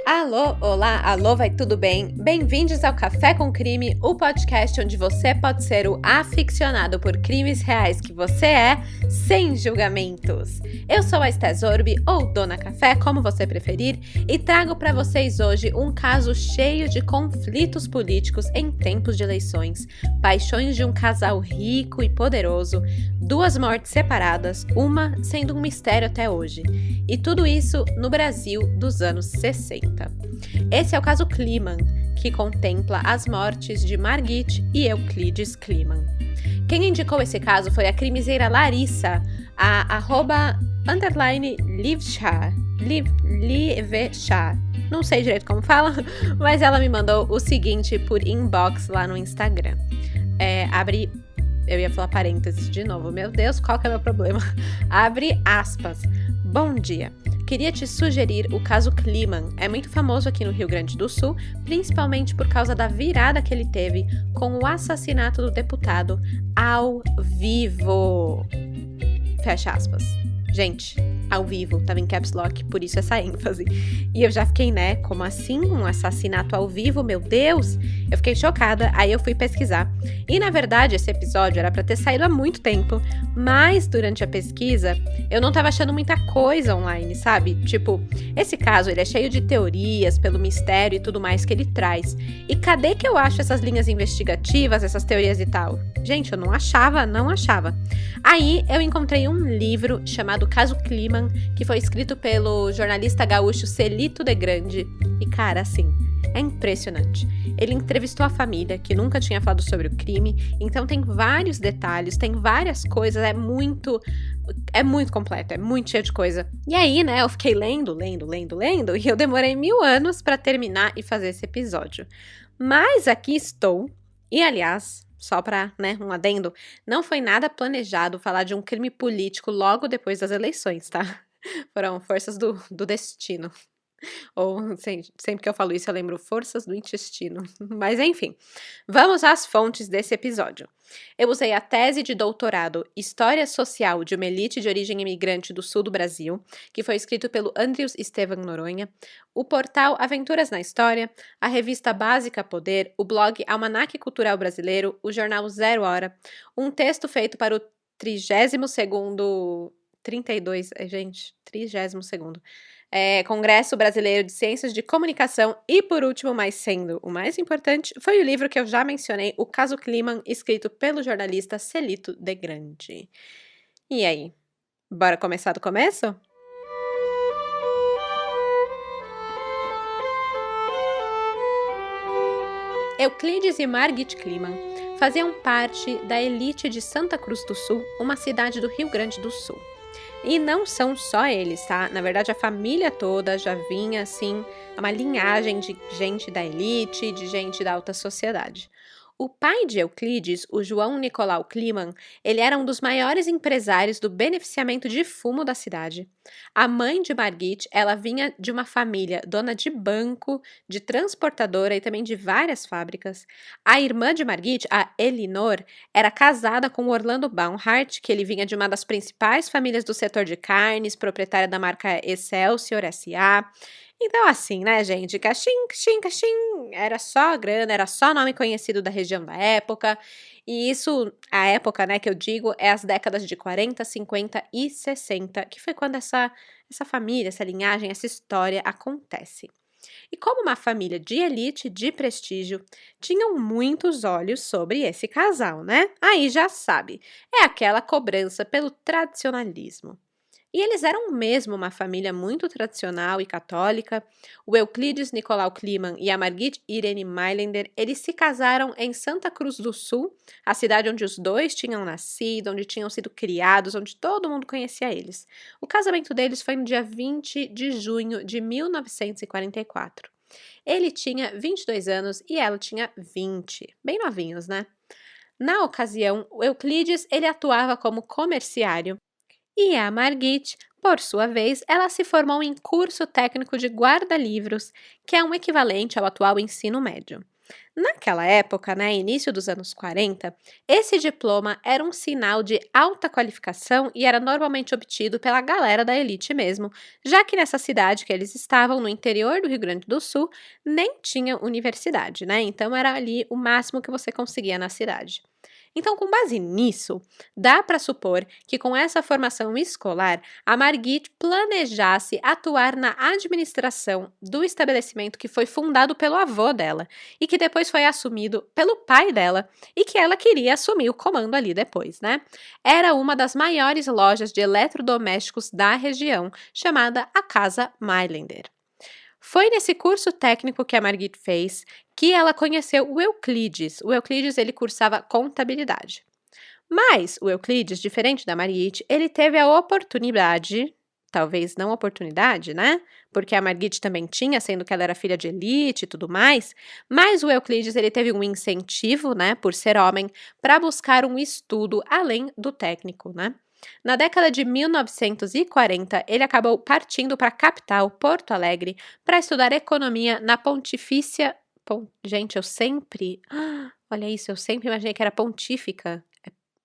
Alô, olá, alô, vai tudo bem? Bem-vindos ao Café com Crime, o podcast onde você pode ser o aficionado por crimes reais que você é, sem julgamentos. Eu sou a Esté Zorbi, ou Dona Café, como você preferir, e trago para vocês hoje um caso cheio de conflitos políticos em tempos de eleições, paixões de um casal rico e poderoso, duas mortes separadas, uma sendo um mistério até hoje. E tudo isso no Brasil dos anos 60. Esse é o caso Kliman, que contempla as mortes de Margit e Euclides Kliman. Quem indicou esse caso foi a crimiseira Larissa, a _Livchar. Não sei direito como fala, mas ela me mandou o seguinte por inbox lá no Instagram. Eu ia falar parênteses de novo. Meu Deus, qual que é o meu problema? Abre aspas. Bom dia. Queria te sugerir o caso Kliman. É muito famoso aqui no Rio Grande do Sul, principalmente por causa da virada que ele teve com o assassinato do deputado ao vivo. Fecha aspas. Gente, ao vivo, tava em caps lock, por isso essa ênfase. E eu já fiquei, né, como assim? Um assassinato ao vivo, meu Deus? Eu fiquei chocada, aí eu fui pesquisar. E na verdade, esse episódio era pra ter saído há muito tempo, mas durante a pesquisa, eu não tava achando muita coisa online, sabe? Tipo, esse caso, ele é cheio de teorias, pelo mistério e tudo mais que ele traz. E cadê que eu acho essas linhas investigativas, essas teorias e tal? Gente, eu não achava. Aí, eu encontrei um livro chamado Caso Kliman, que foi escrito pelo jornalista gaúcho Celito de Grande. E, cara, assim, é impressionante. Ele entrevistou a família, que nunca tinha falado sobre o crime, então tem vários detalhes, tem várias coisas, é muito completo, é muito cheio de coisa. E aí, né, eu fiquei lendo, e eu demorei 1000 anos pra terminar e fazer esse episódio. Mas aqui estou, e aliás, só pra, né, um adendo, não foi nada planejado falar de um crime político logo depois das eleições, tá? Foram forças do destino. Ou sempre que eu falo isso eu lembro forças do intestino. Mas enfim, vamos às fontes desse episódio. Eu usei a tese de doutorado História Social de uma Elite de Origem Imigrante do Sul do Brasil, que foi escrito pelo Andrius Estevan Noronha, o portal Aventuras na História, a revista Básica Poder, o blog Almanaque Cultural Brasileiro, o jornal Zero Hora, um texto feito para o 32º Congresso Brasileiro de Ciências de Comunicação e, por último, mas sendo o mais importante, foi o livro que eu já mencionei, O Caso Kliman, escrito pelo jornalista Celito de Grande. E aí, bora começar do começo? Euclides e Margit Kliman faziam parte da elite de Santa Cruz do Sul, uma cidade do Rio Grande do Sul. E não são só eles, tá? Na verdade, a família toda já vinha, assim, uma linhagem de gente da elite, de gente da alta sociedade. O pai de Euclides, o João Nicolau Kliman, ele era um dos maiores empresários do beneficiamento de fumo da cidade. A mãe de Margit, ela vinha de uma família dona de banco, de transportadora e também de várias fábricas. A irmã de Margit, a Elinor, era casada com Orlando Baumhart, que ele vinha de uma das principais famílias do setor de carnes, proprietária da marca Excelsior S.A. Então, assim, né, gente, cachim, cachim, cachim, era só grana, era só nome conhecido da região da época, e isso, a época, né, que eu digo, é as décadas de 40, 50 e 60, que foi quando essa família, essa linhagem, essa história acontece. E como uma família de elite, de prestígio, tinham muitos olhos sobre esse casal, né? Aí já sabe, é aquela cobrança pelo tradicionalismo. E eles eram mesmo uma família muito tradicional e católica. O Euclides Nicolau Kliman e a Margit Irene Mailänder, eles se casaram em Santa Cruz do Sul, a cidade onde os dois tinham nascido, onde tinham sido criados, onde todo mundo conhecia eles. O casamento deles foi no dia 20 de junho de 1944. Ele tinha 22 anos e ela tinha 20, bem novinhos, né? Na ocasião, o Euclides ele atuava como comerciário e a Margit, por sua vez, ela se formou em curso técnico de guarda-livros, que é um equivalente ao atual ensino médio. Naquela época, né, início dos anos 40, esse diploma era um sinal de alta qualificação e era normalmente obtido pela galera da elite mesmo, já que nessa cidade que eles estavam, no interior do Rio Grande do Sul, nem tinha universidade, né? Então era ali o máximo que você conseguia na cidade. Então, com base nisso, dá para supor que com essa formação escolar, a Margit planejasse atuar na administração do estabelecimento que foi fundado pelo avô dela e que depois foi assumido pelo pai dela e que ela queria assumir o comando ali depois, né? Era uma das maiores lojas de eletrodomésticos da região, chamada a Casa Mailänder. Foi nesse curso técnico que a Margit fez que ela conheceu o Euclides. O Euclides ele cursava contabilidade. Mas o Euclides, diferente da Margit, ele teve a oportunidade, talvez não oportunidade, né? Porque a Margit também tinha, sendo que ela era filha de elite e tudo mais. Mas o Euclides ele teve um incentivo, né, por ser homem, para buscar um estudo além do técnico, né? Na década de 1940, ele acabou partindo para a capital, Porto Alegre, para estudar economia na Pontifícia. Gente, eu sempre. Olha isso, eu sempre imaginei que era Pontífica.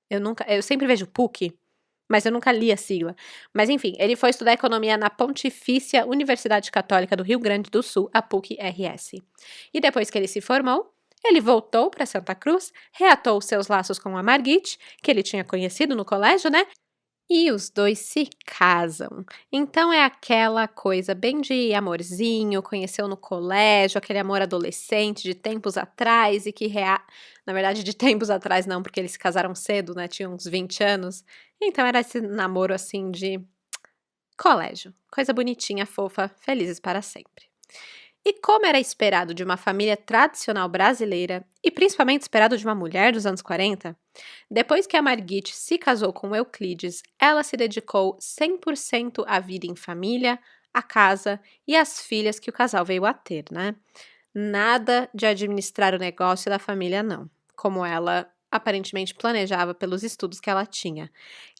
Eu sempre vejo PUC, mas eu nunca li a sigla. Mas enfim, ele foi estudar economia na Pontifícia Universidade Católica do Rio Grande do Sul, a PUC-RS. E depois que ele se formou, ele voltou para Santa Cruz, reatou seus laços com a Margit, que ele tinha conhecido no colégio, né? E os dois se casam. Então é aquela coisa bem de amorzinho, conheceu no colégio, aquele amor adolescente de tempos atrás e que na verdade de tempos atrás não, porque eles se casaram cedo, né? Tinham uns 20 anos. Então era esse namoro assim de colégio. Coisa bonitinha, fofa, felizes para sempre. E como era esperado de uma família tradicional brasileira, e principalmente esperado de uma mulher dos anos 40, depois que a Margit se casou com Euclides, ela se dedicou 100% à vida em família, à casa e às filhas que o casal veio a ter, né? Nada de administrar o negócio da família, não, como ela aparentemente planejava pelos estudos que ela tinha.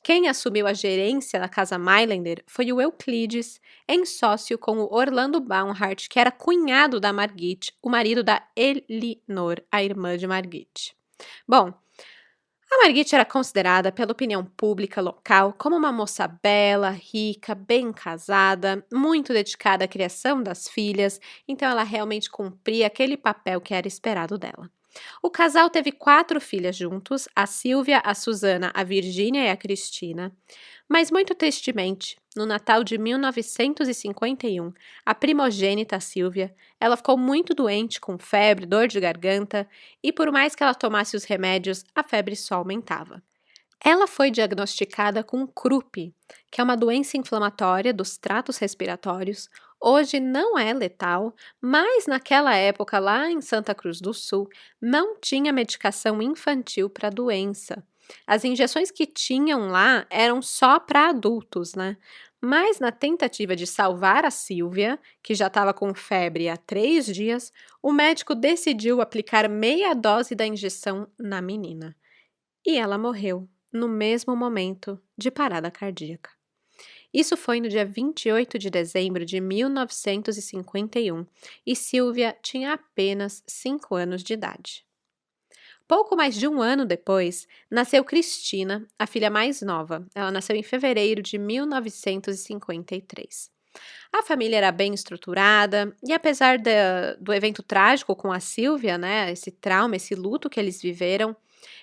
Quem assumiu a gerência da Casa Mailänder foi o Euclides, em sócio com o Orlando Baumhart, que era cunhado da Margit, o marido da Elinor, a irmã de Margit. Bom, a Margit era considerada pela opinião pública local como uma moça bela, rica, bem casada, muito dedicada à criação das filhas, então ela realmente cumpria aquele papel que era esperado dela. O casal teve 4 filhas juntos, a Silvia, a Susana, a Virgínia e a Cristina. Mas muito tristemente, no Natal de 1951, a primogênita Silvia, ela ficou muito doente com febre, dor de garganta e por mais que ela tomasse os remédios, a febre só aumentava. Ela foi diagnosticada com Krupp, que é uma doença inflamatória dos tratos respiratórios. Hoje não é letal, mas naquela época, lá em Santa Cruz do Sul, não tinha medicação infantil para a doença. As injeções que tinham lá eram só para adultos, né? Mas na tentativa de salvar a Silvia, que já estava com febre há 3 dias, o médico decidiu aplicar meia dose da injeção na menina. E ela morreu no mesmo momento de parada cardíaca. Isso foi no dia 28 de dezembro de 1951 e Silvia tinha apenas 5 anos de idade. Pouco mais de um ano depois, nasceu Cristina, a filha mais nova. Ela nasceu em fevereiro de 1953. A família era bem estruturada e apesar do evento trágico com a Silvia, né, esse trauma, esse luto que eles viveram,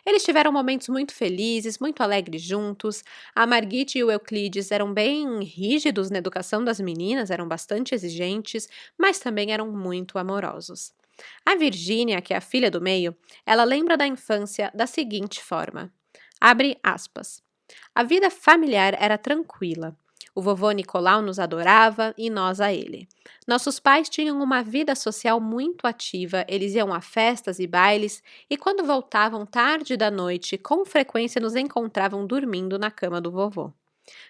eles tiveram momentos muito felizes, muito alegres juntos. A Margit e o Euclides eram bem rígidos na educação das meninas, eram bastante exigentes, mas também eram muito amorosos. A Virgínia, que é a filha do meio, ela lembra da infância da seguinte forma. Abre aspas. A vida familiar era tranquila. O vovô Nicolau nos adorava e nós a ele. Nossos pais tinham uma vida social muito ativa, eles iam a festas e bailes e quando voltavam tarde da noite, com frequência nos encontravam dormindo na cama do vovô.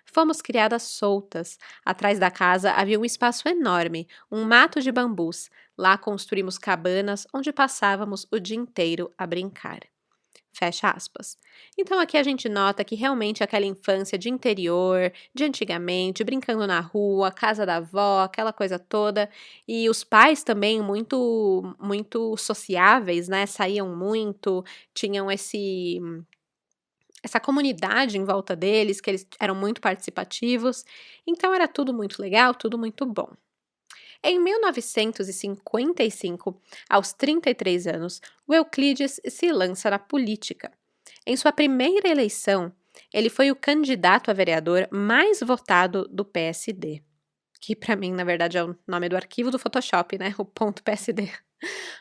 Fomos criadas soltas. Atrás da casa havia um espaço enorme, um mato de bambus. Lá construímos cabanas onde passávamos o dia inteiro a brincar. Fecha aspas. Então aqui a gente nota que realmente aquela infância de interior, de antigamente, brincando na rua, casa da avó, aquela coisa toda, e os pais também muito sociáveis, né? Saíam muito, tinham essa comunidade em volta deles, que eles eram muito participativos. Então era tudo muito legal, tudo muito bom. Em 1955, aos 33 anos, o Euclides se lança na política. Em sua primeira eleição, ele foi o candidato a vereador mais votado do PSD, que para mim, na verdade, é o nome do arquivo do Photoshop, né? O ponto PSD.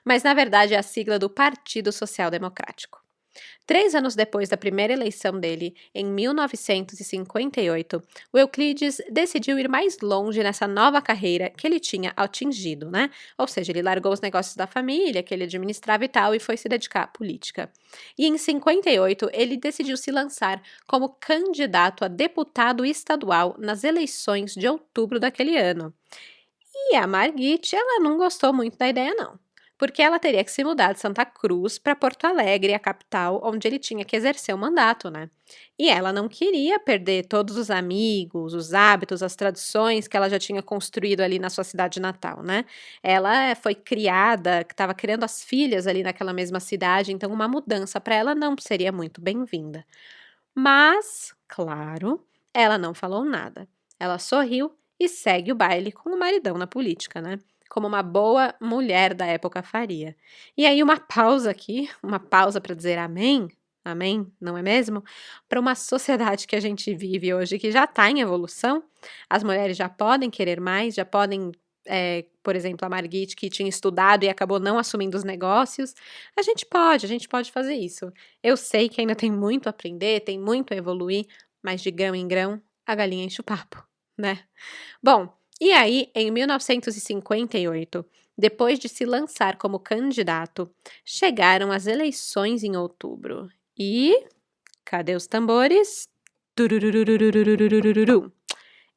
Mas, na verdade, é a sigla do Partido Social Democrático. 3 anos depois da primeira eleição dele, em 1958, o Euclides decidiu ir mais longe nessa nova carreira que ele tinha atingido, né? Ou seja, ele largou os negócios da família, que ele administrava e tal, e foi se dedicar à política. E em 58, ele decidiu se lançar como candidato a deputado estadual nas eleições de outubro daquele ano. E a Margit, ela não gostou muito da ideia, não. Porque ela teria que se mudar de Santa Cruz para Porto Alegre, a capital, onde ele tinha que exercer o mandato, né? E ela não queria perder todos os amigos, os hábitos, as tradições que ela já tinha construído ali na sua cidade natal, né? Ela foi criada, estava criando as filhas ali naquela mesma cidade, então uma mudança para ela não seria muito bem-vinda. Mas, claro, ela não falou nada. Ela sorriu e segue o baile com o maridão na política, né? Como uma boa mulher da época faria. E aí uma pausa aqui, uma pausa para dizer amém, amém, não é mesmo? Para uma sociedade que a gente vive hoje, que já está em evolução, as mulheres já podem querer mais, já podem, por exemplo, a Margit, que tinha estudado e acabou não assumindo os negócios, a gente pode fazer isso. Eu sei que ainda tem muito a aprender, tem muito a evoluir, mas de grão em grão, a galinha enche o papo, né? Bom, e aí, em 1958, depois de se lançar como candidato, chegaram as eleições em outubro. E cadê os tambores? Turururururururururu.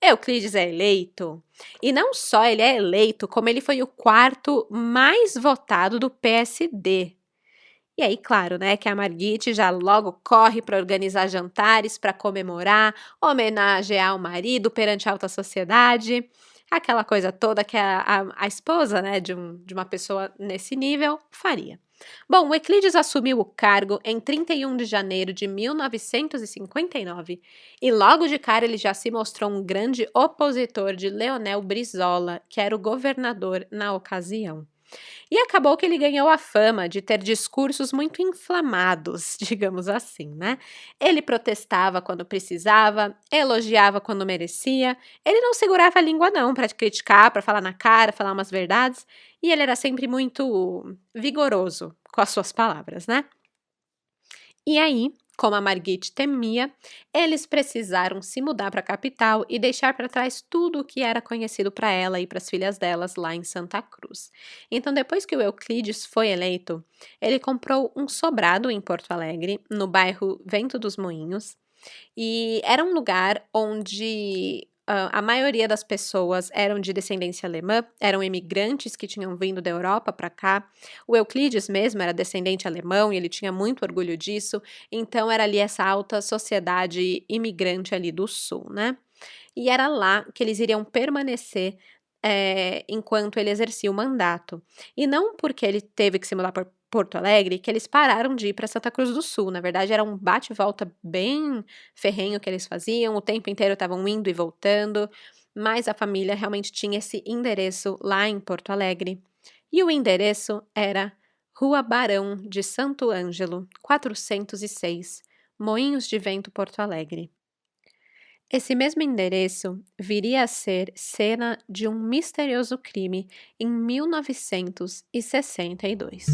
Euclides é eleito. E não só ele é eleito, como ele foi o quarto mais votado do PSD. E aí, claro, né, que a Margit já logo corre para organizar jantares para comemorar, homenagear o marido perante a alta sociedade, aquela coisa toda que a esposa, né, de uma pessoa nesse nível faria. Bom, o Euclides assumiu o cargo em 31 de janeiro de 1959 e logo de cara ele já se mostrou um grande opositor de Leonel Brizola, que era o governador na ocasião. E acabou que ele ganhou a fama de ter discursos muito inflamados, digamos assim, né? Ele protestava quando precisava, elogiava quando merecia. Ele não segurava a língua não para criticar, para falar na cara, falar umas verdades. E ele era sempre muito vigoroso com as suas palavras, né? E aí, como a Margit temia, eles precisaram se mudar para a capital e deixar para trás tudo o que era conhecido para ela e para as filhas delas lá em Santa Cruz. Então, depois que o Euclides foi eleito, ele comprou um sobrado em Porto Alegre, no bairro Vento dos Moinhos, e era um lugar onde a maioria das pessoas eram de descendência alemã, eram imigrantes que tinham vindo da Europa para cá. O Euclides mesmo era descendente alemão e ele tinha muito orgulho disso, então era ali essa alta sociedade imigrante ali do sul, né? E era lá que eles iriam permanecer enquanto ele exercia o mandato. E não porque ele teve que se mudar para Porto Alegre que eles pararam de ir para Santa Cruz do Sul. Na verdade, era um bate-volta bem ferrenho que eles faziam, o tempo inteiro estavam indo e voltando, mas a família realmente tinha esse endereço lá em Porto Alegre. E o endereço era Rua Barão de Santo Ângelo, 406, Moinhos de Vento, Porto Alegre. Esse mesmo endereço viria a ser cena de um misterioso crime em 1962.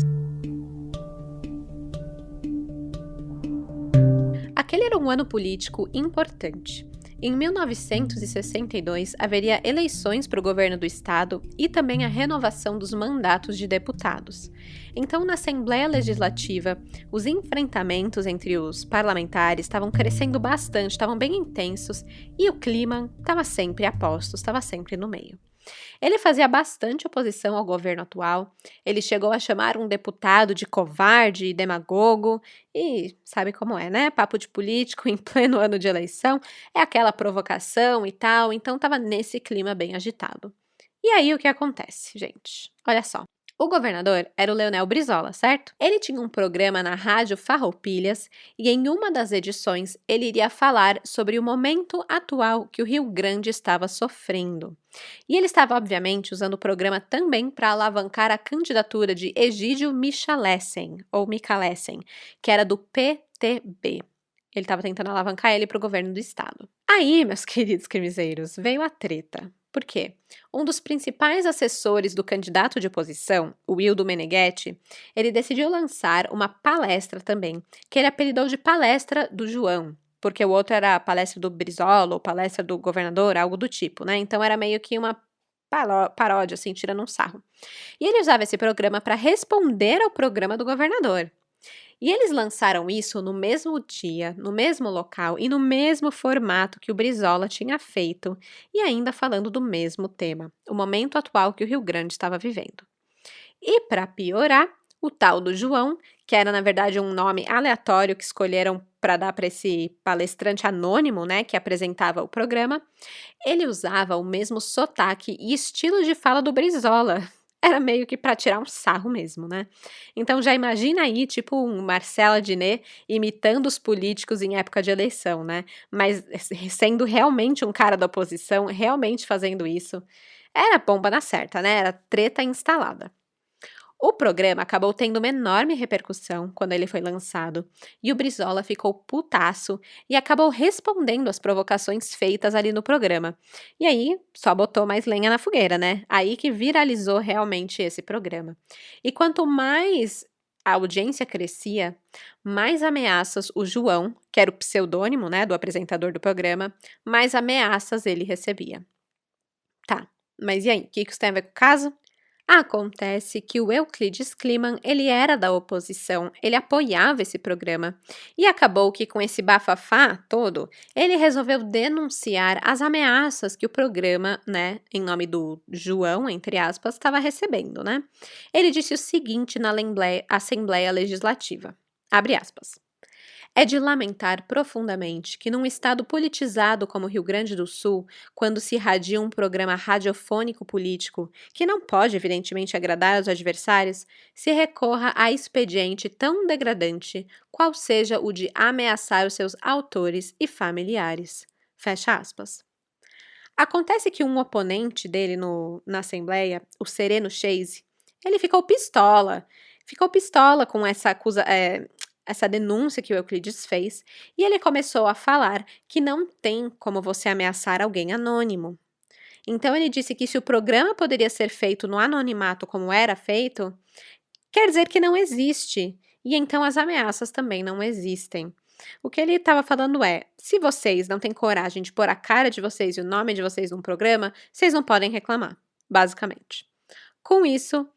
Aquele era um ano político importante. Em 1962, haveria eleições para o governo do estado e também a renovação dos mandatos de deputados. Então, na Assembleia Legislativa, os enfrentamentos entre os parlamentares estavam crescendo bastante, estavam bem intensos e o clima estava sempre a postos, estava sempre no meio. Ele fazia bastante oposição ao governo atual, ele chegou a chamar um deputado de covarde e demagogo, e sabe como é, né? Papo de político em pleno ano de eleição, é aquela provocação e tal, então estava nesse clima bem agitado. E aí o que acontece, gente? Olha só. O governador era o Leonel Brizola, certo? Ele tinha um programa na Rádio Farroupilhas e em uma das edições ele iria falar sobre o momento atual que o Rio Grande estava sofrendo. E ele estava, obviamente, usando o programa também para alavancar a candidatura de Egídio Michalessen, ou Micalessen, que era do PTB. Ele estava tentando alavancar ele para o governo do estado. Aí, meus queridos crimezeiros, veio a treta. Por quê? Um dos principais assessores do candidato de oposição, o Wildo Meneghetti, ele decidiu lançar uma palestra também, que ele apelidou de Palestra do João, porque o outro era a palestra do Brizola ou palestra do governador, algo do tipo, né? Então era meio que uma paródia, assim, tirando um sarro. E ele usava esse programa para responder ao programa do governador. E eles lançaram isso no mesmo dia, no mesmo local e no mesmo formato que o Brizola tinha feito, e ainda falando do mesmo tema, o momento atual que o Rio Grande estava vivendo. E para piorar, o tal do João, que era na verdade um nome aleatório que escolheram para dar para esse palestrante anônimo, né, que apresentava o programa, ele usava o mesmo sotaque e estilo de fala do Brizola. Era meio que para tirar um sarro mesmo, né? Então já imagina aí, tipo um Marcelo Adnet imitando os políticos em época de eleição, né? Mas sendo realmente um cara da oposição, realmente fazendo isso, era bomba na certa, né? Era treta instalada. O programa acabou tendo uma enorme repercussão quando ele foi lançado, e o Brizola ficou putaço e acabou respondendo às provocações feitas ali no programa. E aí, só botou mais lenha na fogueira, né? Aí que viralizou realmente esse programa. E quanto mais a audiência crescia, mais ameaças o João, que era o pseudônimo, né, do apresentador do programa, mais ameaças ele recebia. Tá, mas e aí, o que isso tem a ver com o caso? Acontece que o Euclides Kliman, ele era da oposição, ele apoiava esse programa. E acabou que com esse bafafá todo, ele resolveu denunciar as ameaças que o programa, né, em nome do João, entre aspas, estava recebendo, né? Ele disse o seguinte na Assembleia Legislativa, abre aspas. É de lamentar profundamente que, num estado politizado como o Rio Grande do Sul, quando se irradia um programa radiofônico político, que não pode, evidentemente, agradar aos adversários, se recorra a expediente tão degradante, qual seja o de ameaçar os seus autores e familiares. Fecha aspas. Acontece que um oponente dele na Assembleia, o Sereno Chase, ele ficou pistola com essa denúncia que o Euclides fez, e ele começou a falar que não tem como você ameaçar alguém anônimo. Então ele disse que se o programa poderia ser feito no anonimato como era feito, quer dizer que não existe, e então as ameaças também não existem. O que ele estava falando é, se vocês não têm coragem de pôr a cara de vocês e o nome de vocês num programa, vocês não podem reclamar, basicamente. Com isso,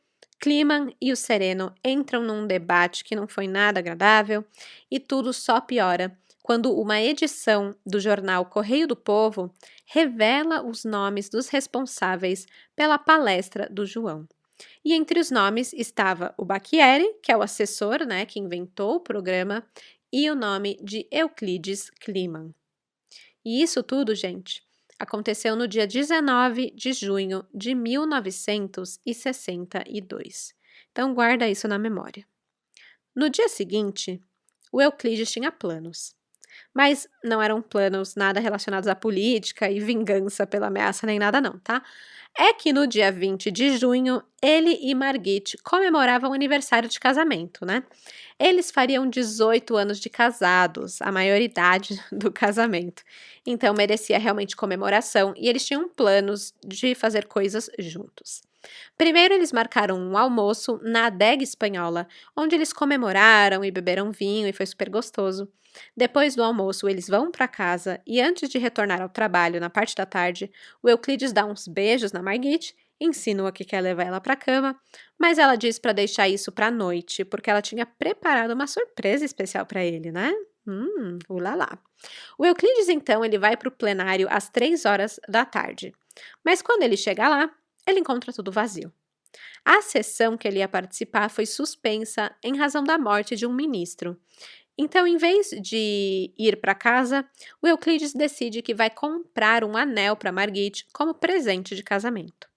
Kliman e o Sereno entram num debate que não foi nada agradável e tudo só piora quando uma edição do jornal Correio do Povo revela os nomes dos responsáveis pela palestra do João. E entre os nomes estava o Bacchieri, que é o assessor, né, que inventou o programa, e o nome de Euclides Kliman. E isso tudo, gente, aconteceu no dia 19 de junho de 1962. Então, guarda isso na memória. No dia seguinte, o Euclides tinha planos. Mas não eram planos nada relacionados à política e vingança pela ameaça nem nada não, tá? É que no dia 20 de junho, ele e Margit comemoravam o aniversário de casamento, né? Eles fariam 18 anos de casados, a maioridade do casamento. Então merecia realmente comemoração e eles tinham planos de fazer coisas juntos. Primeiro, eles marcaram um almoço na adega espanhola, onde eles comemoraram e beberam vinho e foi super gostoso. Depois do almoço, eles vão para casa e antes de retornar ao trabalho na parte da tarde, o Euclides dá uns beijos na Margit, insinua que quer levar ela para a cama, mas ela diz para deixar isso para a noite, porque ela tinha preparado uma surpresa especial para ele, né? Ulala. O Euclides, então, ele vai para o plenário às 3 horas da tarde. Mas quando ele chega lá, ele encontra tudo vazio. A sessão que ele ia participar foi suspensa em razão da morte de um ministro. Então, em vez de ir para casa, o Euclides decide que vai comprar um anel para Margit como presente de casamento.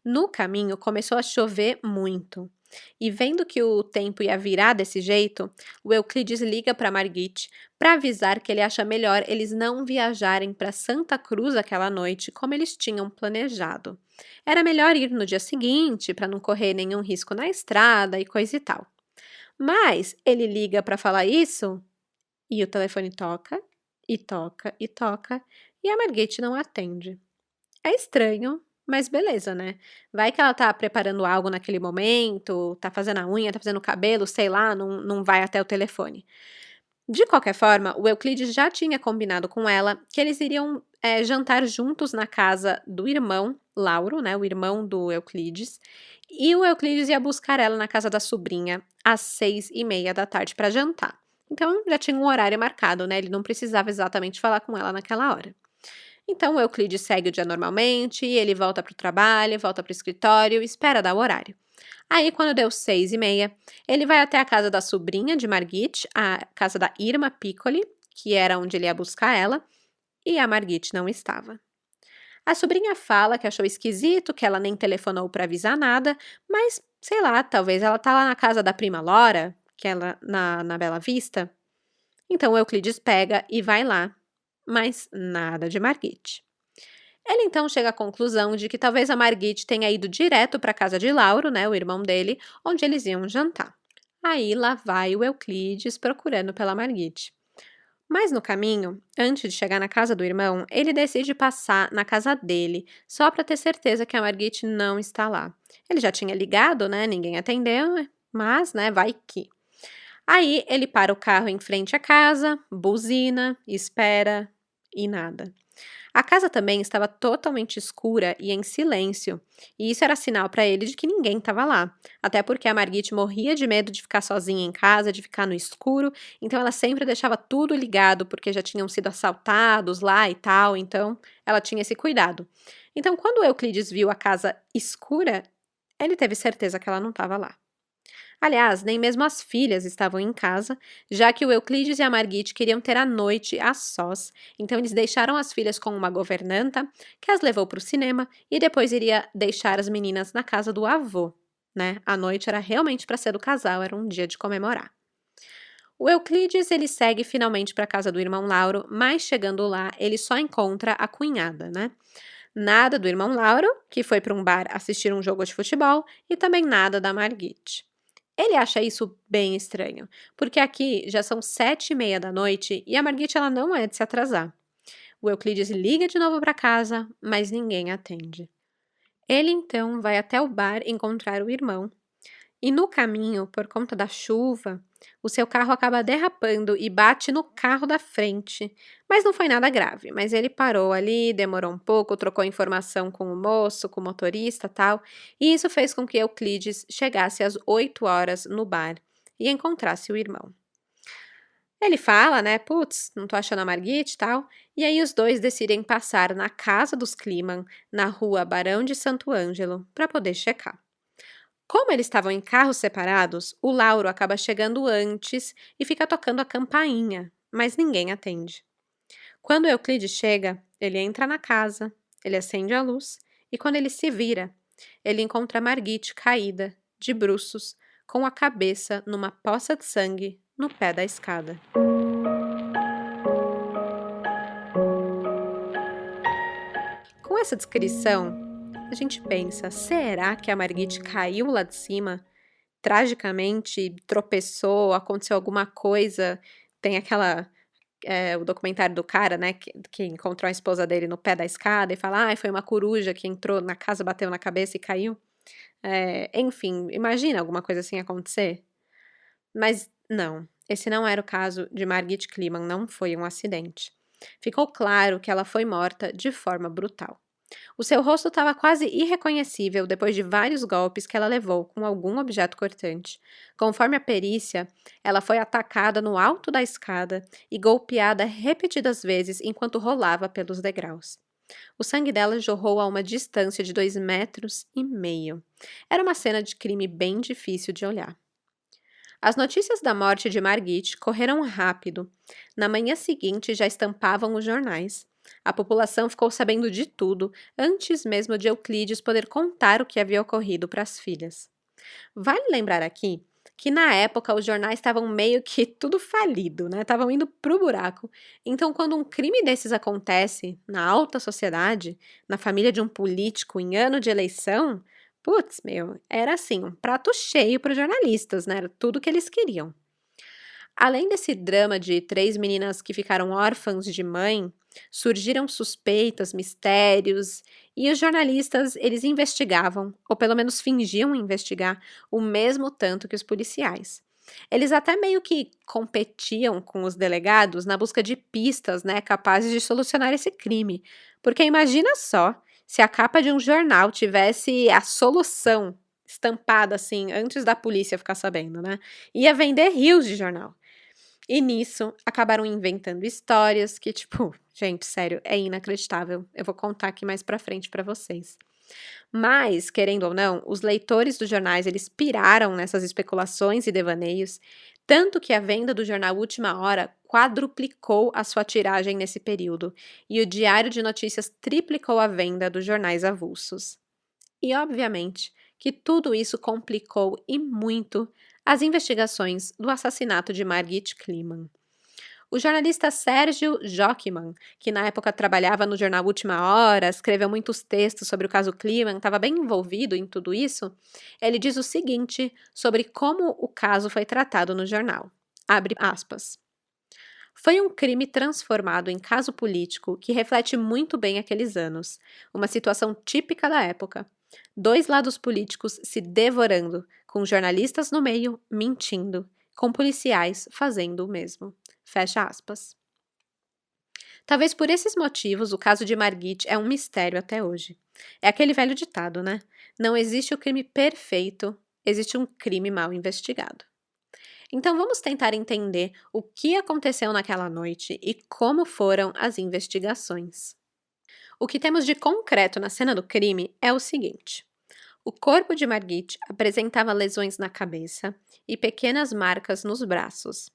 No caminho, começou a chover muito. E vendo que o tempo ia virar desse jeito, o Euclides liga para Margit para avisar que ele acha melhor eles não viajarem para Santa Cruz aquela noite como eles tinham planejado. Era melhor ir no dia seguinte para não correr nenhum risco na estrada e coisa e tal. Mas ele liga para falar isso e o telefone toca, e toca, e toca, e a Margit não atende. É estranho, mas beleza, né? Vai que ela tá preparando algo naquele momento, tá fazendo a unha, tá fazendo o cabelo, sei lá, não vai até o telefone. De qualquer forma, o Euclides já tinha combinado com ela que eles iriam jantar juntos na casa do irmão, Lauro, né? O irmão do Euclides, e o Euclides ia buscar ela na casa da sobrinha às 6:30 da tarde para jantar. Então já tinha um horário marcado, né? Ele não precisava exatamente falar com ela naquela hora. Então o Euclides segue o dia normalmente, ele volta para o trabalho, volta para o escritório, espera dar o horário. Aí, quando deu 6:30, ele vai até a casa da sobrinha de Margit, a casa da Irma Piccoli, que era onde ele ia buscar ela, e a Margit não estava. A sobrinha fala que achou esquisito, que ela nem telefonou para avisar nada, mas sei lá, talvez ela tá lá na casa da prima Lora, que ela na Bela Vista. Então o Euclides pega e vai lá, mas nada de Margit. Ele então chega à conclusão de que talvez a Margit tenha ido direto para a casa de Lauro, né, o irmão dele, onde eles iam jantar. Aí lá vai o Euclides procurando pela Margit. Mas no caminho, antes de chegar na casa do irmão, ele decide passar na casa dele, só para ter certeza que a Margit não está lá. Ele já tinha ligado, né? Ninguém atendeu, mas, né, vai que. Aí ele para o carro em frente à casa, buzina, espera e nada. A casa também estava totalmente escura e em silêncio, e isso era sinal para ele de que ninguém estava lá. Até porque a Margit morria de medo de ficar sozinha em casa, de ficar no escuro, então ela sempre deixava tudo ligado, porque já tinham sido assaltados lá e tal, então ela tinha esse cuidado. Então, quando Euclides viu a casa escura, ele teve certeza que ela não estava lá. Aliás, nem mesmo as filhas estavam em casa, já que o Euclides e a Margit queriam ter a noite a sós, então eles deixaram as filhas com uma governanta, que as levou para o cinema e depois iria deixar as meninas na casa do avô, né? A noite era realmente para ser do casal, era um dia de comemorar. O Euclides ele segue finalmente para a casa do irmão Lauro, mas chegando lá ele só encontra a cunhada, né? Nada do irmão Lauro, que foi para um bar assistir um jogo de futebol, e também nada da Margit. Ele acha isso bem estranho, porque aqui já são 7:30 da noite e a Margit ela não é de se atrasar. O Euclides liga de novo para casa, mas ninguém atende. Ele então vai até o bar encontrar o irmão. E no caminho, por conta da chuva, o seu carro acaba derrapando e bate no carro da frente. Mas não foi nada grave, mas ele parou ali, demorou um pouco, trocou informação com o moço, com o motorista tal, e isso fez com que Euclides chegasse às 8 horas no bar e encontrasse o irmão. Ele fala, né, putz, não tô achando a Margit e tal, e aí os dois decidem passar na casa dos Kliman, na rua Barão de Santo Ângelo, para poder checar. Como eles estavam em carros separados, o Lauro acaba chegando antes e fica tocando a campainha, mas ninguém atende. Quando Euclides chega, ele entra na casa, ele acende a luz e quando ele se vira, ele encontra Margit caída, de bruços, com a cabeça numa poça de sangue no pé da escada. Com essa descrição, a gente pensa, será que a Margit caiu lá de cima, tragicamente, tropeçou, aconteceu alguma coisa? Tem o documentário do cara, né, que encontrou a esposa dele no pé da escada e fala, foi uma coruja que entrou na casa, bateu na cabeça e caiu. Enfim, imagina alguma coisa assim acontecer? Mas não, esse não era o caso de Margit Kliman, não foi um acidente. Ficou claro que ela foi morta de forma brutal. O seu rosto estava quase irreconhecível depois de vários golpes que ela levou com algum objeto cortante. Conforme a perícia, ela foi atacada no alto da escada e golpeada repetidas vezes enquanto rolava pelos degraus. O sangue dela jorrou a uma distância de 2,5 metros. Era uma cena de crime bem difícil de olhar. As notícias da morte de Margit correram rápido. Na manhã seguinte já estampavam os jornais. A população ficou sabendo de tudo antes mesmo de Euclides poder contar o que havia ocorrido para as filhas. Vale lembrar aqui que na época os jornais estavam meio que tudo falido, né? Estavam indo pro buraco. Então, quando um crime desses acontece na alta sociedade, na família de um político em ano de eleição, putz, meu, era assim, um prato cheio para os jornalistas, né? Era tudo que eles queriam. Além desse drama de 3 meninas que ficaram órfãs de mãe, surgiram suspeitas, mistérios, e os jornalistas, eles investigavam, ou pelo menos fingiam investigar, o mesmo tanto que os policiais. Eles até meio que competiam com os delegados na busca de pistas, né, capazes de solucionar esse crime. Porque imagina só, se a capa de um jornal tivesse a solução estampada assim, antes da polícia ficar sabendo, né? Ia vender rios de jornal. E nisso, acabaram inventando histórias que, tipo, gente, sério, é inacreditável. Eu vou contar aqui mais pra frente pra vocês. Mas, querendo ou não, os leitores dos jornais, eles piraram nessas especulações e devaneios, tanto que a venda do jornal Última Hora quadruplicou a sua tiragem nesse período, e o Diário de Notícias triplicou a venda dos jornais avulsos. E, obviamente, que tudo isso complicou e muito as investigações do assassinato de Margit Kliman. O jornalista Sérgio Jockman, que na época trabalhava no jornal Última Hora, escreveu muitos textos sobre o caso Kliman, estava bem envolvido em tudo isso, ele diz o seguinte sobre como o caso foi tratado no jornal. Abre aspas. Foi um crime transformado em caso político que reflete muito bem aqueles anos, uma situação típica da época. 2 lados políticos se devorando, com jornalistas no meio mentindo, com policiais fazendo o mesmo. Fecha aspas. Talvez por esses motivos o caso de Margit é um mistério até hoje. É aquele velho ditado, né? Não existe o crime perfeito, existe um crime mal investigado. Então vamos tentar entender o que aconteceu naquela noite e como foram as investigações. O que temos de concreto na cena do crime é o seguinte: o corpo de Margit apresentava lesões na cabeça e pequenas marcas nos braços.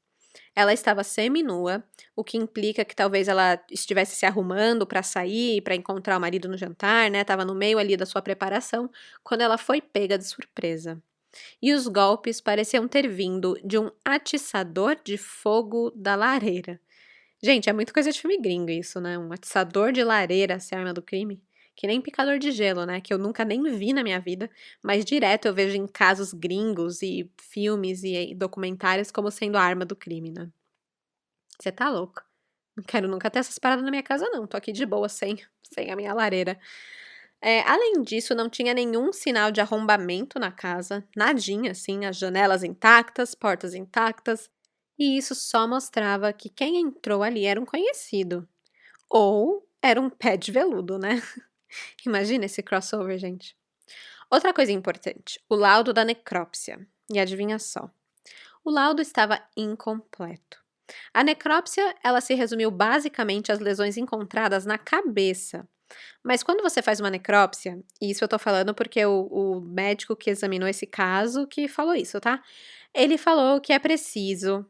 Ela estava seminua, o que implica que talvez ela estivesse se arrumando para sair, para encontrar o marido no jantar, né? Estava no meio ali da sua preparação, quando ela foi pega de surpresa. E os golpes pareciam ter vindo de um atiçador de fogo da lareira. Gente, é muito coisa de filme gringo isso, né? Um atiçador de lareira ser arma do crime. Que nem picador de gelo, né? Que eu nunca nem vi na minha vida, mas direto eu vejo em casos gringos e filmes e documentários como sendo a arma do crime, né? Você tá louco. Não quero nunca ter essas paradas na minha casa, não. Tô aqui de boa, sem a minha lareira. Além disso, não tinha nenhum sinal de arrombamento na casa, nadinha, assim, as janelas intactas, portas intactas, e isso só mostrava que quem entrou ali era um conhecido. Ou era um pé de veludo, né? Imagina esse crossover, gente. Outra coisa importante, o laudo da necrópsia. E adivinha só, o laudo estava incompleto. A necrópsia, ela se resumiu basicamente às lesões encontradas na cabeça. Mas quando você faz uma necrópsia, e isso eu tô falando porque o médico que examinou esse caso que falou isso, tá? Ele falou que é preciso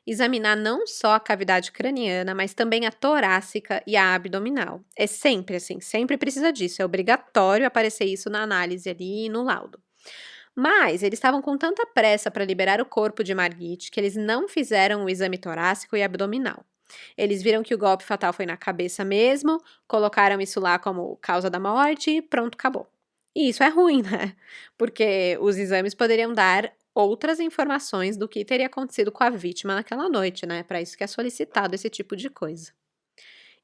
examinar não só a cavidade craniana, mas também a torácica e a abdominal. É sempre assim, sempre precisa disso, é obrigatório aparecer isso na análise ali e no laudo. Mas eles estavam com tanta pressa para liberar o corpo de Margit que eles não fizeram o exame torácico e abdominal. Eles viram que o golpe fatal foi na cabeça mesmo, colocaram isso lá como causa da morte e pronto, acabou. E isso é ruim, né? Porque os exames poderiam dar outras informações do que teria acontecido com a vítima naquela noite, né? Para isso que é solicitado esse tipo de coisa.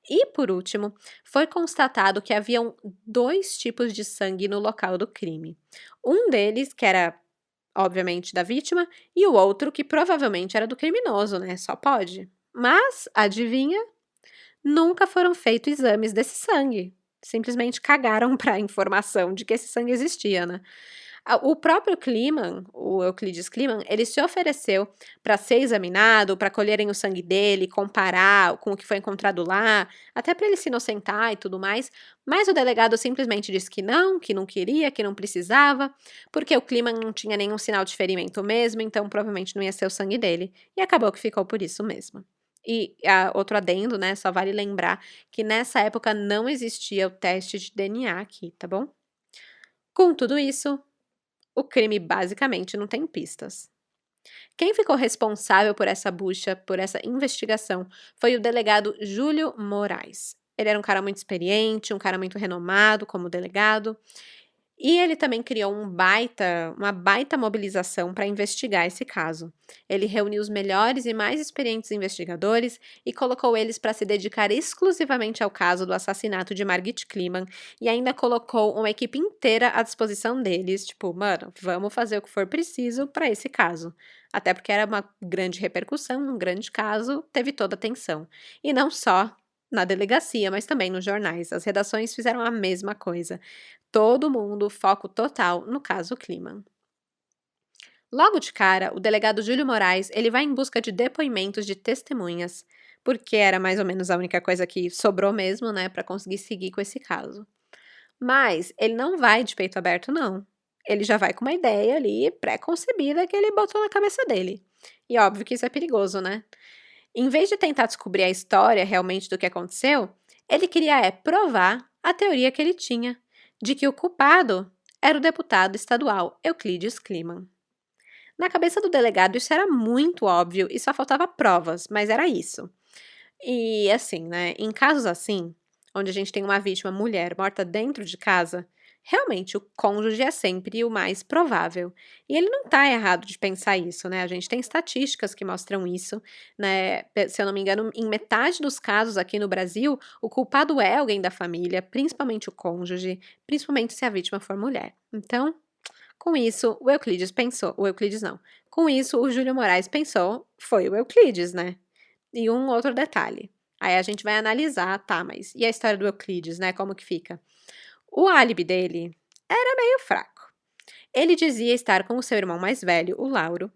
E, por último, foi constatado que haviam 2 tipos de sangue no local do crime. Um deles, que era, obviamente, da vítima, e o outro que provavelmente era do criminoso, né? Só pode. Mas, adivinha? Nunca foram feitos exames desse sangue. Simplesmente cagaram para a informação de que esse sangue existia, né? O próprio Kliman, o Euclides Kliman, ele se ofereceu para ser examinado, para colherem o sangue dele, comparar com o que foi encontrado lá, até para ele se inocentar e tudo mais, mas o delegado simplesmente disse que não queria, que não precisava, porque o Kliman não tinha nenhum sinal de ferimento mesmo, então provavelmente não ia ser o sangue dele, e acabou que ficou por isso mesmo. E outro adendo, né, só vale lembrar que nessa época não existia o teste de DNA aqui, tá bom? Com tudo isso, o crime basicamente não tem pistas. Quem ficou responsável por essa bucha, por essa investigação, foi o delegado Júlio Moraes. Ele era um cara muito experiente, um cara muito renomado como delegado, e ele também criou uma baita mobilização para investigar esse caso. Ele reuniu os melhores e mais experientes investigadores e colocou eles para se dedicar exclusivamente ao caso do assassinato de Margit Kliman e ainda colocou uma equipe inteira à disposição deles, tipo, mano, vamos fazer o que for preciso para esse caso. Até porque era uma grande repercussão, um grande caso, teve toda a atenção. E não só na delegacia, mas também nos jornais. As redações fizeram a mesma coisa. Todo mundo, foco total no caso Kliman. Logo de cara, o delegado Júlio Moraes, ele vai em busca de depoimentos de testemunhas, porque era mais ou menos a única coisa que sobrou mesmo, né, para conseguir seguir com esse caso. Mas ele não vai de peito aberto, não. Ele já vai com uma ideia ali pré-concebida que ele botou na cabeça dele. E óbvio que isso é perigoso, né? Em vez de tentar descobrir a história realmente do que aconteceu, ele queria provar a teoria que ele tinha, de que o culpado era o deputado estadual Euclides Kliman. Na cabeça do delegado isso era muito óbvio e só faltava provas, mas era isso. E assim, né, em casos assim, onde a gente tem uma vítima mulher morta dentro de casa, realmente o cônjuge é sempre o mais provável. E ele não tá errado de pensar isso, né? A gente tem estatísticas que mostram isso, né? Se eu não me engano, em metade dos casos aqui no Brasil, o culpado é alguém da família, principalmente o cônjuge, principalmente se a vítima for mulher. Então, com isso, o Euclides pensou, o Euclides não. Com isso, o Júlio Moraes pensou, foi o Euclides, né? E um outro detalhe. Aí a gente vai analisar, tá, mas e a história do Euclides, né? Como que fica? O álibi dele era meio fraco. Ele dizia estar com o seu irmão mais velho, o Lauro,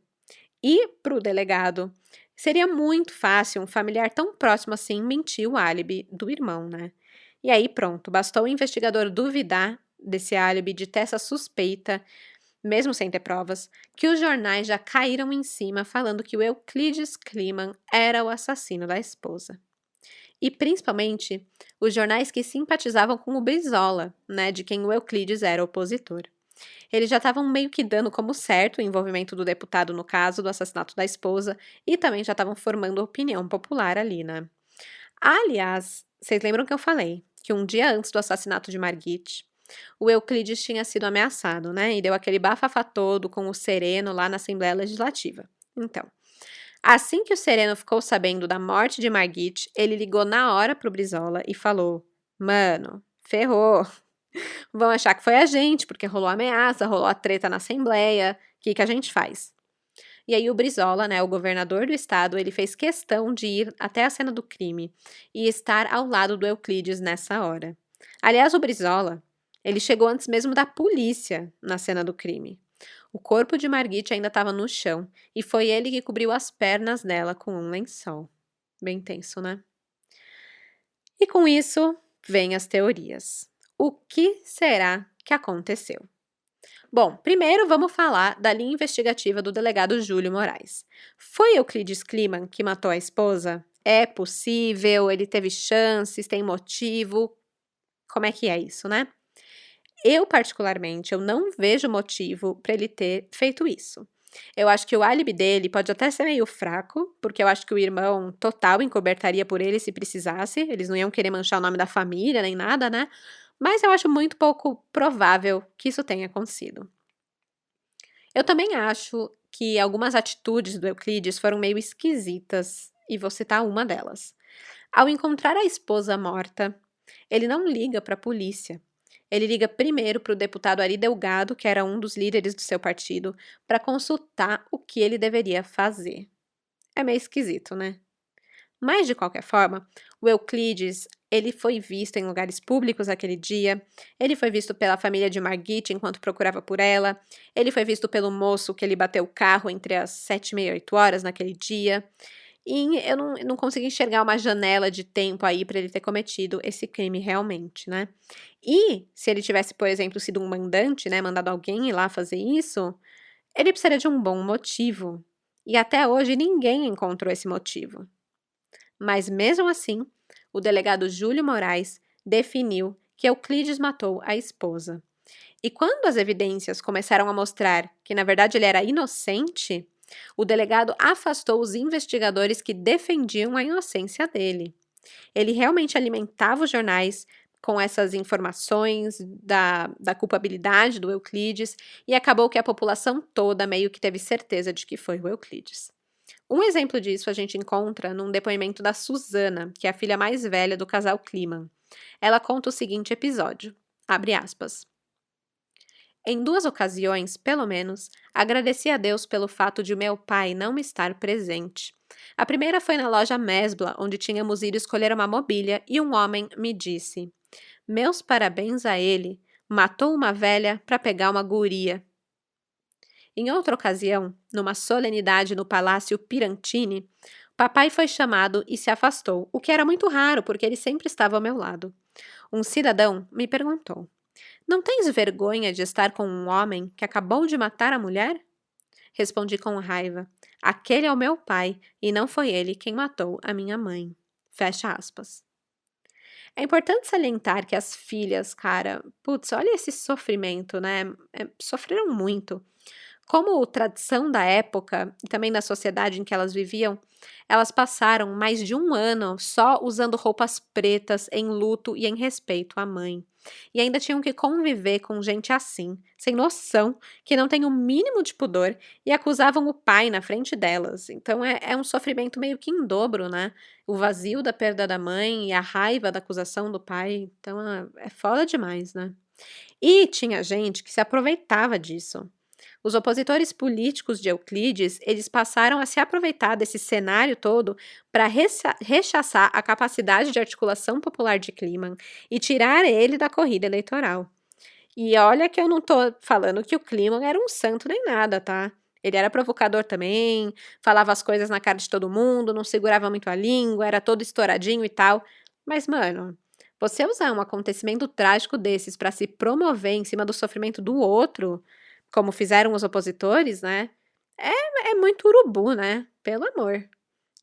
e para o delegado seria muito fácil um familiar tão próximo assim mentir o álibi do irmão, né? E aí pronto, bastou o investigador duvidar desse álibi, de ter essa suspeita, mesmo sem ter provas, que os jornais já caíram em cima falando que o Euclides Kliman era o assassino da esposa. E principalmente os jornais que simpatizavam com o Brizola, né, de quem o Euclides era opositor. Eles já estavam meio que dando como certo o envolvimento do deputado no caso do assassinato da esposa e também já estavam formando opinião popular ali, né? Aliás, vocês lembram que eu falei que um dia antes do assassinato de Margit, o Euclides tinha sido ameaçado, né? E deu aquele bafafá todo com o Sereno lá na Assembleia Legislativa. Então, assim que o Sereno ficou sabendo da morte de Margit, ele ligou na hora pro Brizola e falou: Mano, ferrou. Vão achar que foi a gente, porque rolou ameaça, rolou a treta na Assembleia. O que a gente faz? E aí o Brizola, né, o governador do estado, ele fez questão de ir até a cena do crime e estar ao lado do Euclides nessa hora. Aliás, o Brizola, ele chegou antes mesmo da polícia na cena do crime. O corpo de Margit ainda estava no chão e foi ele que cobriu as pernas dela com um lençol. Bem tenso, né? E com isso, vêm as teorias. O que será que aconteceu? Bom, primeiro vamos falar da linha investigativa do delegado Júlio Moraes. Foi Euclides Kliman que matou a esposa? É possível? Ele teve chances? Tem motivo? Como é que é isso, né? Eu, particularmente, eu não vejo motivo para ele ter feito isso. Eu acho que o álibi dele pode até ser meio fraco, porque eu acho que o irmão total encobertaria por ele se precisasse. Eles não iam querer manchar o nome da família nem nada, né? Mas eu acho muito pouco provável que isso tenha acontecido. Eu também acho que algumas atitudes do Euclides foram meio esquisitas, e vou citar uma delas. Ao encontrar a esposa morta, ele não liga para a polícia. Ele liga primeiro para o deputado Ari Delgado, que era um dos líderes do seu partido, para consultar o que ele deveria fazer. É meio esquisito, né? Mas, de qualquer forma, o Euclides, ele foi visto em lugares públicos aquele dia, ele foi visto pela família de Margit enquanto procurava por ela, ele foi visto pelo moço que ele bateu o carro entre as 7h30 e 8h naquele dia, e eu não consegui enxergar uma janela de tempo aí para ele ter cometido esse crime realmente, né? E se ele tivesse, por exemplo, sido um mandante, né, mandado alguém ir lá fazer isso, ele precisaria de um bom motivo. E até hoje ninguém encontrou esse motivo. Mas mesmo assim, o delegado Júlio Moraes definiu que Euclides matou a esposa. E quando as evidências começaram a mostrar que, na verdade, ele era inocente, o delegado afastou os investigadores que defendiam a inocência dele. Ele realmente alimentava os jornais com essas informações da culpabilidade do Euclides e acabou que a população toda meio que teve certeza de que foi o Euclides. Um exemplo disso a gente encontra num depoimento da Susana, que é a filha mais velha do casal Kliman. Ela conta o seguinte episódio, abre aspas. Em 2 ocasiões, pelo menos, agradeci a Deus pelo fato de meu pai não estar presente. A primeira foi na loja Mesbla, onde tínhamos ido escolher uma mobília e um homem me disse: meus parabéns a ele, matou uma velha para pegar uma guria. Em outra ocasião, numa solenidade no Palácio Pirantini, papai foi chamado e se afastou, o que era muito raro porque ele sempre estava ao meu lado. Um cidadão me perguntou: não tens vergonha de estar com um homem que acabou de matar a mulher? Respondi com raiva: aquele é o meu pai e não foi ele quem matou a minha mãe. Fecha aspas. É importante salientar que as filhas, cara, putz, olha esse sofrimento, né? Sofreram muito. Como tradição da época e também da sociedade em que elas viviam, elas passaram mais de 1 ano só usando roupas pretas, em luto e em respeito à mãe. E ainda tinham que conviver com gente assim, sem noção, que não tem o mínimo de pudor e acusavam o pai na frente delas. Então é um sofrimento meio que em dobro, né? O vazio da perda da mãe e a raiva da acusação do pai. Então é foda demais, né? E tinha gente que se aproveitava disso. Os opositores políticos de Euclides, eles passaram a se aproveitar desse cenário todo para rechaçar a capacidade de articulação popular de Kliman e tirar ele da corrida eleitoral. E olha que eu não tô falando que o Kliman era um santo nem nada, tá? Ele era provocador também, falava as coisas na cara de todo mundo, não segurava muito a língua, era todo estouradinho e tal. Mas, mano, você usar um acontecimento trágico desses para se promover em cima do sofrimento do outro, como fizeram os opositores, né? É muito urubu, né? Pelo amor.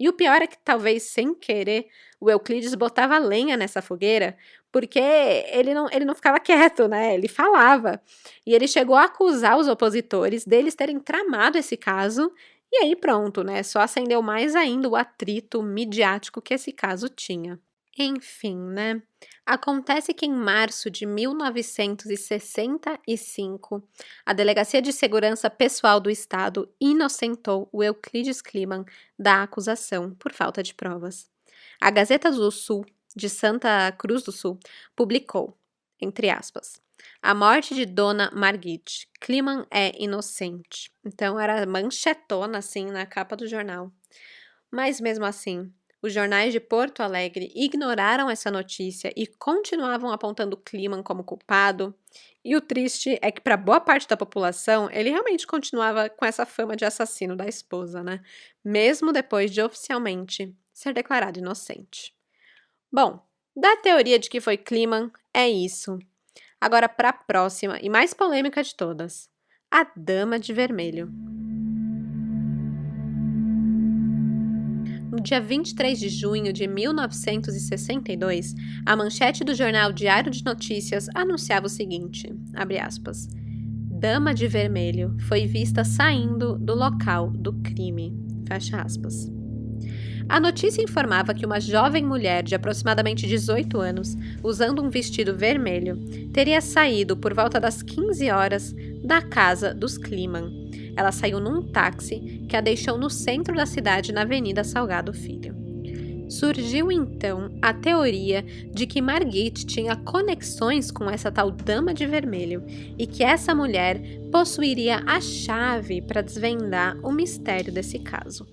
E o pior é que talvez sem querer o Euclides botava lenha nessa fogueira, porque ele não ficava quieto, né? Ele falava. E ele chegou a acusar os opositores deles terem tramado esse caso, e aí pronto, né? Só acendeu mais ainda o atrito midiático que esse caso tinha. Enfim, né? Acontece que em março de 1965, a Delegacia de Segurança Pessoal do Estado inocentou o Euclides Kliman da acusação por falta de provas. A Gazeta do Sul, de Santa Cruz do Sul, publicou, entre aspas, a morte de Dona Margit. Kliman é inocente. Então era manchetona assim na capa do jornal. Mas mesmo assim, os jornais de Porto Alegre ignoraram essa notícia e continuavam apontando Kliman como culpado. E o triste é que, para boa parte da população, ele realmente continuava com essa fama de assassino da esposa, né? Mesmo depois de oficialmente ser declarado inocente. Bom, da teoria de que foi Kliman, é isso. Agora para a próxima e mais polêmica de todas: a Dama de Vermelho. No dia 23 de junho de 1962, a manchete do jornal Diário de Notícias anunciava o seguinte, abre aspas, Dama de Vermelho foi vista saindo do local do crime, fecha aspas. A notícia informava que uma jovem mulher de aproximadamente 18 anos, usando um vestido vermelho, teria saído por volta das 15 horas da casa dos Kliman. Ela saiu num táxi que a deixou no centro da cidade, na Avenida Salgado Filho. Surgiu então a teoria de que Margit tinha conexões com essa tal Dama de Vermelho e que essa mulher possuiria a chave para desvendar o mistério desse caso.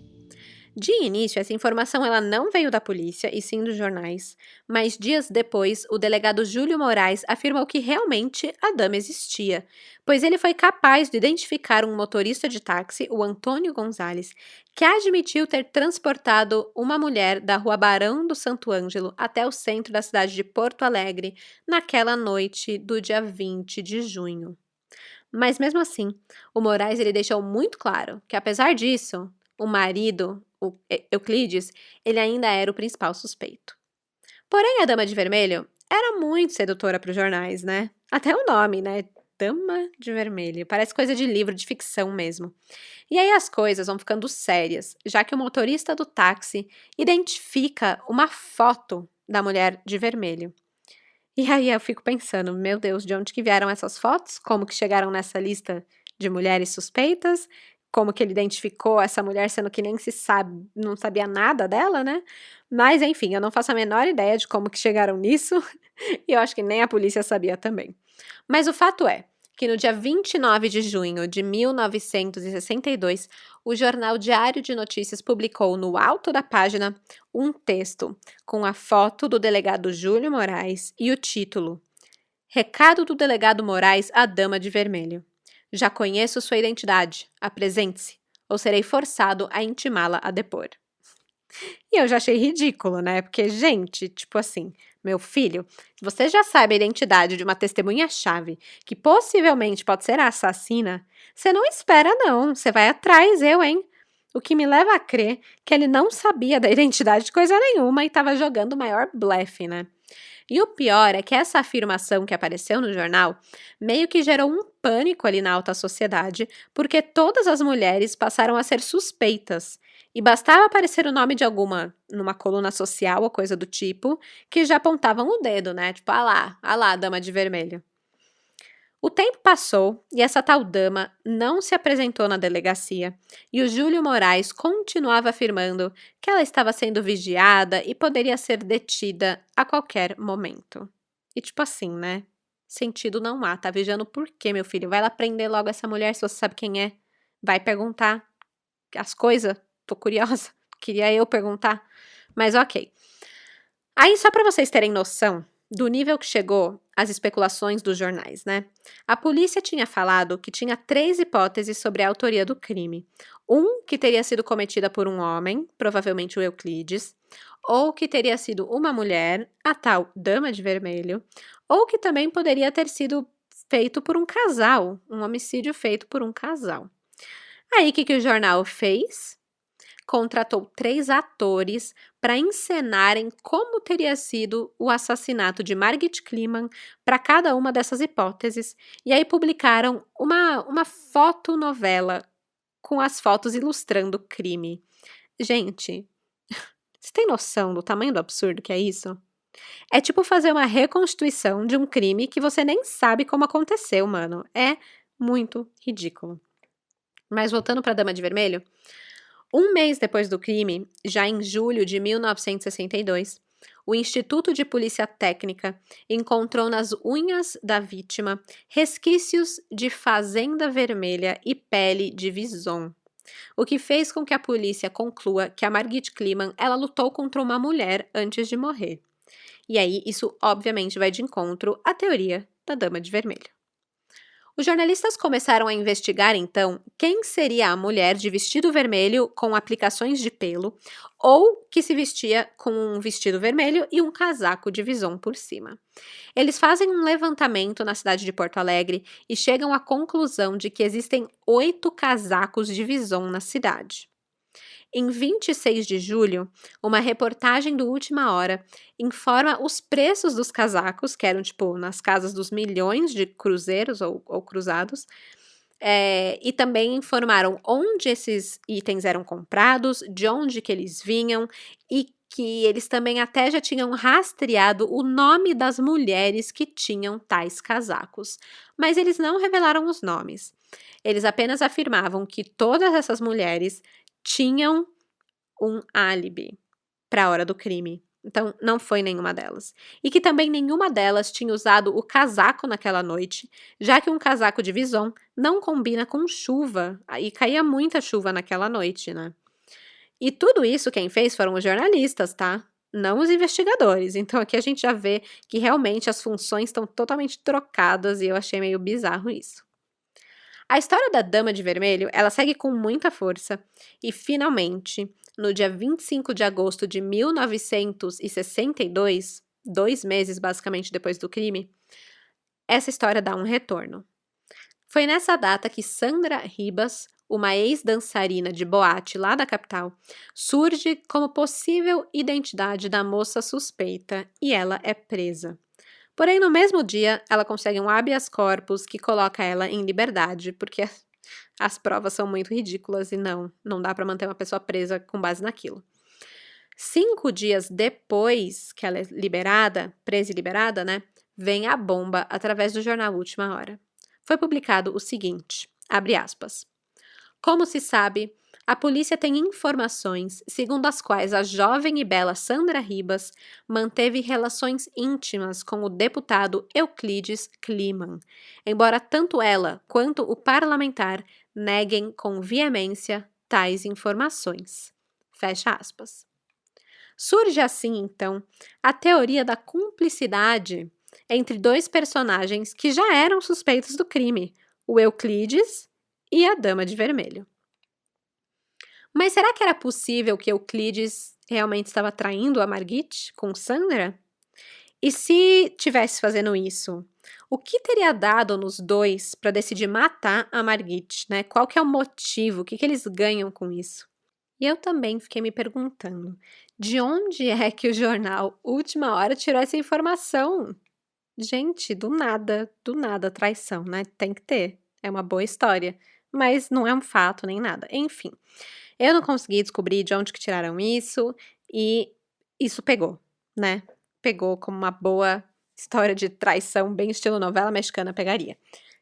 De início, essa informação ela não veio da polícia e sim dos jornais, mas dias depois, o delegado Júlio Moraes afirmou que realmente a dama existia, pois ele foi capaz de identificar um motorista de táxi, o Antônio Gonzalez, que admitiu ter transportado uma mulher da rua Barão do Santo Ângelo até o centro da cidade de Porto Alegre naquela noite do dia 20 de junho. Mas mesmo assim, o Moraes ele deixou muito claro que apesar disso, o marido, o Euclides, ele ainda era o principal suspeito. Porém, a Dama de Vermelho era muito sedutora para os jornais, né? Até o nome, né? Dama de Vermelho. Parece coisa de livro de ficção mesmo. E aí as coisas vão ficando sérias, já que o motorista do táxi identifica uma foto da mulher de vermelho. E aí eu fico pensando, meu Deus, de onde que vieram essas fotos? Como que chegaram nessa lista de mulheres suspeitas? Como que ele identificou essa mulher, sendo que nem se sabe, não sabia nada dela, né? Mas enfim, eu não faço a menor ideia de como que chegaram nisso, e eu acho que nem a polícia sabia também. Mas o fato é que no dia 29 de junho de 1962, o jornal Diário de Notícias publicou no alto da página um texto com a foto do delegado Júlio Moraes e o título: Recado do delegado Moraes à Dama de Vermelho. Já conheço sua identidade. Apresente-se, ou serei forçado a intimá-la a depor. E eu já achei ridículo, né? Porque, gente, tipo assim, meu filho, você já sabe a identidade de uma testemunha-chave que possivelmente pode ser a assassina, você não espera, não. Você vai atrás, hein? O que me leva a crer que ele não sabia da identidade de coisa nenhuma e estava jogando o maior blefe, né? E o pior é que essa afirmação que apareceu no jornal meio que gerou um pânico ali na alta sociedade, porque todas as mulheres passaram a ser suspeitas. E bastava aparecer o nome de alguma numa coluna social ou coisa do tipo, que já apontavam o dedo, né? Tipo, ah lá, dama de vermelho. O tempo passou e essa tal dama não se apresentou na delegacia, e o Júlio Moraes continuava afirmando que ela estava sendo vigiada e poderia ser detida a qualquer momento. E tipo assim, né? Sentido não há. Tá vigiando por quê, meu filho? Vai lá prender logo essa mulher se você sabe quem é. Vai perguntar as coisas. Tô curiosa. Queria eu perguntar. Mas ok. Aí, só para vocês terem noção do nível que chegou as especulações dos jornais, né? A polícia tinha falado que tinha 3 hipóteses sobre a autoria do crime. Um que teria sido cometida por um homem, provavelmente o Euclides, ou que teria sido uma mulher, a tal Dama de Vermelho, ou que também poderia ter sido feito por um casal, um homicídio feito por um casal. Aí, o que o jornal fez? Contratou 3 atores para encenarem como teria sido o assassinato de Margit Kliman para cada uma dessas hipóteses, e aí publicaram uma fotonovela com as fotos ilustrando o crime. Gente, você tem noção do tamanho do absurdo que é isso? É tipo fazer uma reconstituição de um crime que você nem sabe como aconteceu, mano. É muito ridículo. Mas voltando para a Dama de Vermelho, um mês depois do crime, já em julho de 1962, o Instituto de Polícia Técnica encontrou nas unhas da vítima resquícios de fazenda vermelha e pele de vison, o que fez com que a polícia conclua que a Margit Kliman ela lutou contra uma mulher antes de morrer. E aí, isso obviamente vai de encontro à teoria da Dama de Vermelho. Os jornalistas começaram a investigar, então, quem seria a mulher de vestido vermelho com aplicações de pelo ou que se vestia com um vestido vermelho e um casaco de vison por cima. Eles fazem um levantamento na cidade de Porto Alegre e chegam à conclusão de que existem 8 casacos de vison na cidade. Em 26 de julho, uma reportagem do Última Hora informa os preços dos casacos, que eram, tipo, nas casas dos milhões de cruzeiros ou cruzados, e também informaram onde esses itens eram comprados, de onde que eles vinham e que eles também até já tinham rastreado o nome das mulheres que tinham tais casacos. Mas eles não revelaram os nomes. Eles apenas afirmavam que todas essas mulheres tinham um álibi para a hora do crime. Então, não foi nenhuma delas. E que também nenhuma delas tinha usado o casaco naquela noite, já que um casaco de vison não combina com chuva. E caía muita chuva naquela noite, né? E tudo isso quem fez foram os jornalistas, tá? Não os investigadores. Então aqui a gente já vê que realmente as funções estão totalmente trocadas e eu achei meio bizarro isso. A história da Dama de Vermelho, ela segue com muita força e finalmente, no dia 25 de agosto de 1962, 2 meses basicamente depois do crime, essa história dá um retorno. Foi nessa data que Sandra Ribas, uma ex-dançarina de boate lá da capital, surge como possível identidade da moça suspeita e ela é presa. Porém, no mesmo dia, ela consegue um habeas corpus que coloca ela em liberdade, porque as provas são muito ridículas e não dá para manter uma pessoa presa com base naquilo. 5 dias depois que ela é liberada, presa e liberada, né, vem a bomba através do jornal Última Hora. Foi publicado o seguinte, abre aspas. Como se sabe, a polícia tem informações segundo as quais a jovem e bela Sandra Ribas manteve relações íntimas com o deputado Euclides Kliman, embora tanto ela quanto o parlamentar neguem com veemência tais informações. Fecha aspas. Surge assim, então, a teoria da cumplicidade entre dois personagens que já eram suspeitos do crime, o Euclides e a Dama de Vermelho. Mas será que era possível que Euclides realmente estava traindo a Margit com Sandra? E se tivesse fazendo isso, o que teria dado nos dois para decidir matar a Margit, né? Qual que é o motivo? O que eles ganham com isso? E eu também fiquei me perguntando, de onde é que o jornal Última Hora tirou essa informação? Gente, do nada, traição, né? Tem que ter. É uma boa história. Mas não é um fato nem nada. Enfim, eu não consegui descobrir de onde que tiraram isso e isso pegou, né? Pegou como uma boa história de traição, bem estilo novela mexicana pegaria.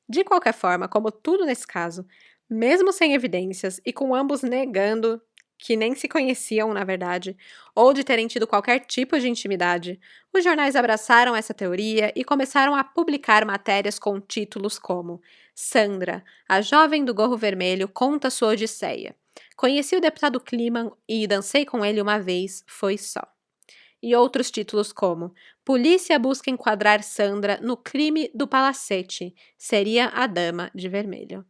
De qualquer forma, como tudo nesse caso, mesmo sem evidências e com ambos negando que nem se conheciam, na verdade, ou de terem tido qualquer tipo de intimidade, os jornais abraçaram essa teoria e começaram a publicar matérias com títulos como Sandra, a jovem do gorro vermelho, conta sua odisseia. Conheci o deputado Kliman e dancei com ele uma vez, foi só. E outros títulos como Polícia busca enquadrar Sandra no crime do Palacete, seria a Dama de Vermelho.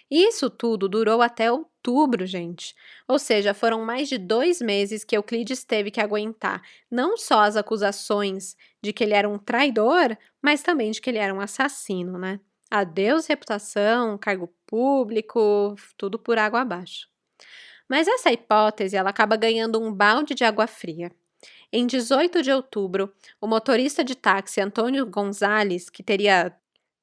E isso tudo durou até outubro, gente. Ou seja, foram mais de 2 meses que Euclides teve que aguentar não só as acusações de que ele era um traidor, mas também de que ele era um assassino, né? Adeus reputação, cargo público, tudo por água abaixo. Mas essa hipótese, ela acaba ganhando um balde de água fria. Em 18 de outubro, o motorista de táxi Antônio Gonzalez, que teria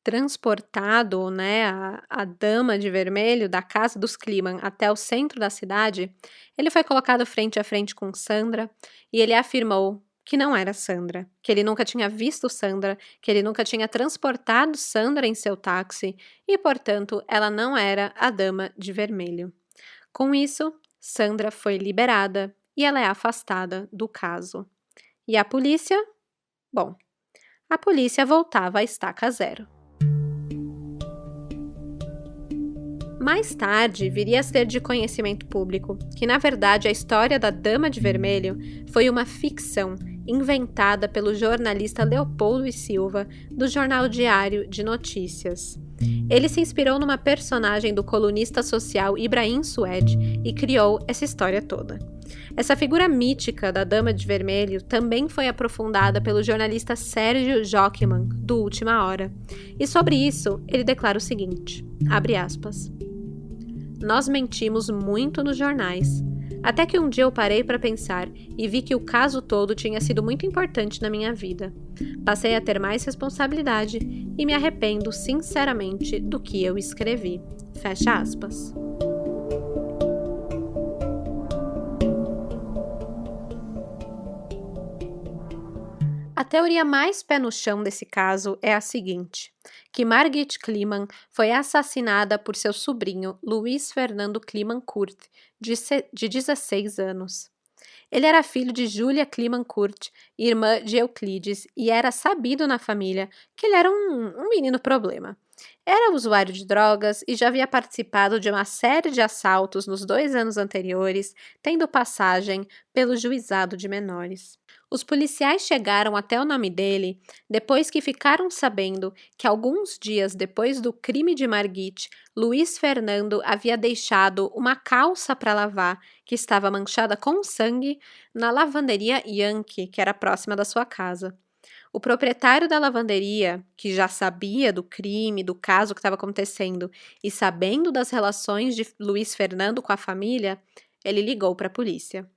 transportado, né, a Dama de Vermelho da casa dos Kliman até o centro da cidade, ele foi colocado frente a frente com Sandra e ele afirmou que não era Sandra, que ele nunca tinha visto Sandra, que ele nunca tinha transportado Sandra em seu táxi e, portanto, ela não era a Dama de Vermelho. Com isso, Sandra foi liberada e ela é afastada do caso. E a polícia? Bom, a polícia voltava à estaca zero. Mais tarde, viria a ser de conhecimento público que, na verdade, a história da Dama de Vermelho foi uma ficção inventada pelo jornalista Leopoldo e Silva do Jornal Diário de Notícias. Ele se inspirou numa personagem do colunista social Ibrahim Sued e criou essa história toda. Essa figura mítica da Dama de Vermelho também foi aprofundada pelo jornalista Sérgio Jockman, do Última Hora. E sobre isso, ele declara o seguinte, abre aspas, nós mentimos muito nos jornais, até que um dia eu parei para pensar e vi que o caso todo tinha sido muito importante na minha vida. Passei a ter mais responsabilidade e me arrependo sinceramente do que eu escrevi. Fecha aspas. A teoria mais pé no chão desse caso é a seguinte, que Margit Kliman foi assassinada por seu sobrinho Luiz Fernando Kliman Kurt, de 16 anos. Ele era filho de Júlia Kliman Kurt, irmã de Euclides, e era sabido na família que ele era um menino problema. Era usuário de drogas e já havia participado de uma série de assaltos nos 2 anos anteriores, tendo passagem pelo juizado de menores. Os policiais chegaram até o nome dele depois que ficaram sabendo que alguns dias depois do crime de Margit, Luiz Fernando havia deixado uma calça para lavar que estava manchada com sangue na lavanderia Yankee, que era próxima da sua casa. O proprietário da lavanderia, que já sabia do crime, do caso que estava acontecendo e sabendo das relações de Luiz Fernando com a família, ele ligou para a polícia.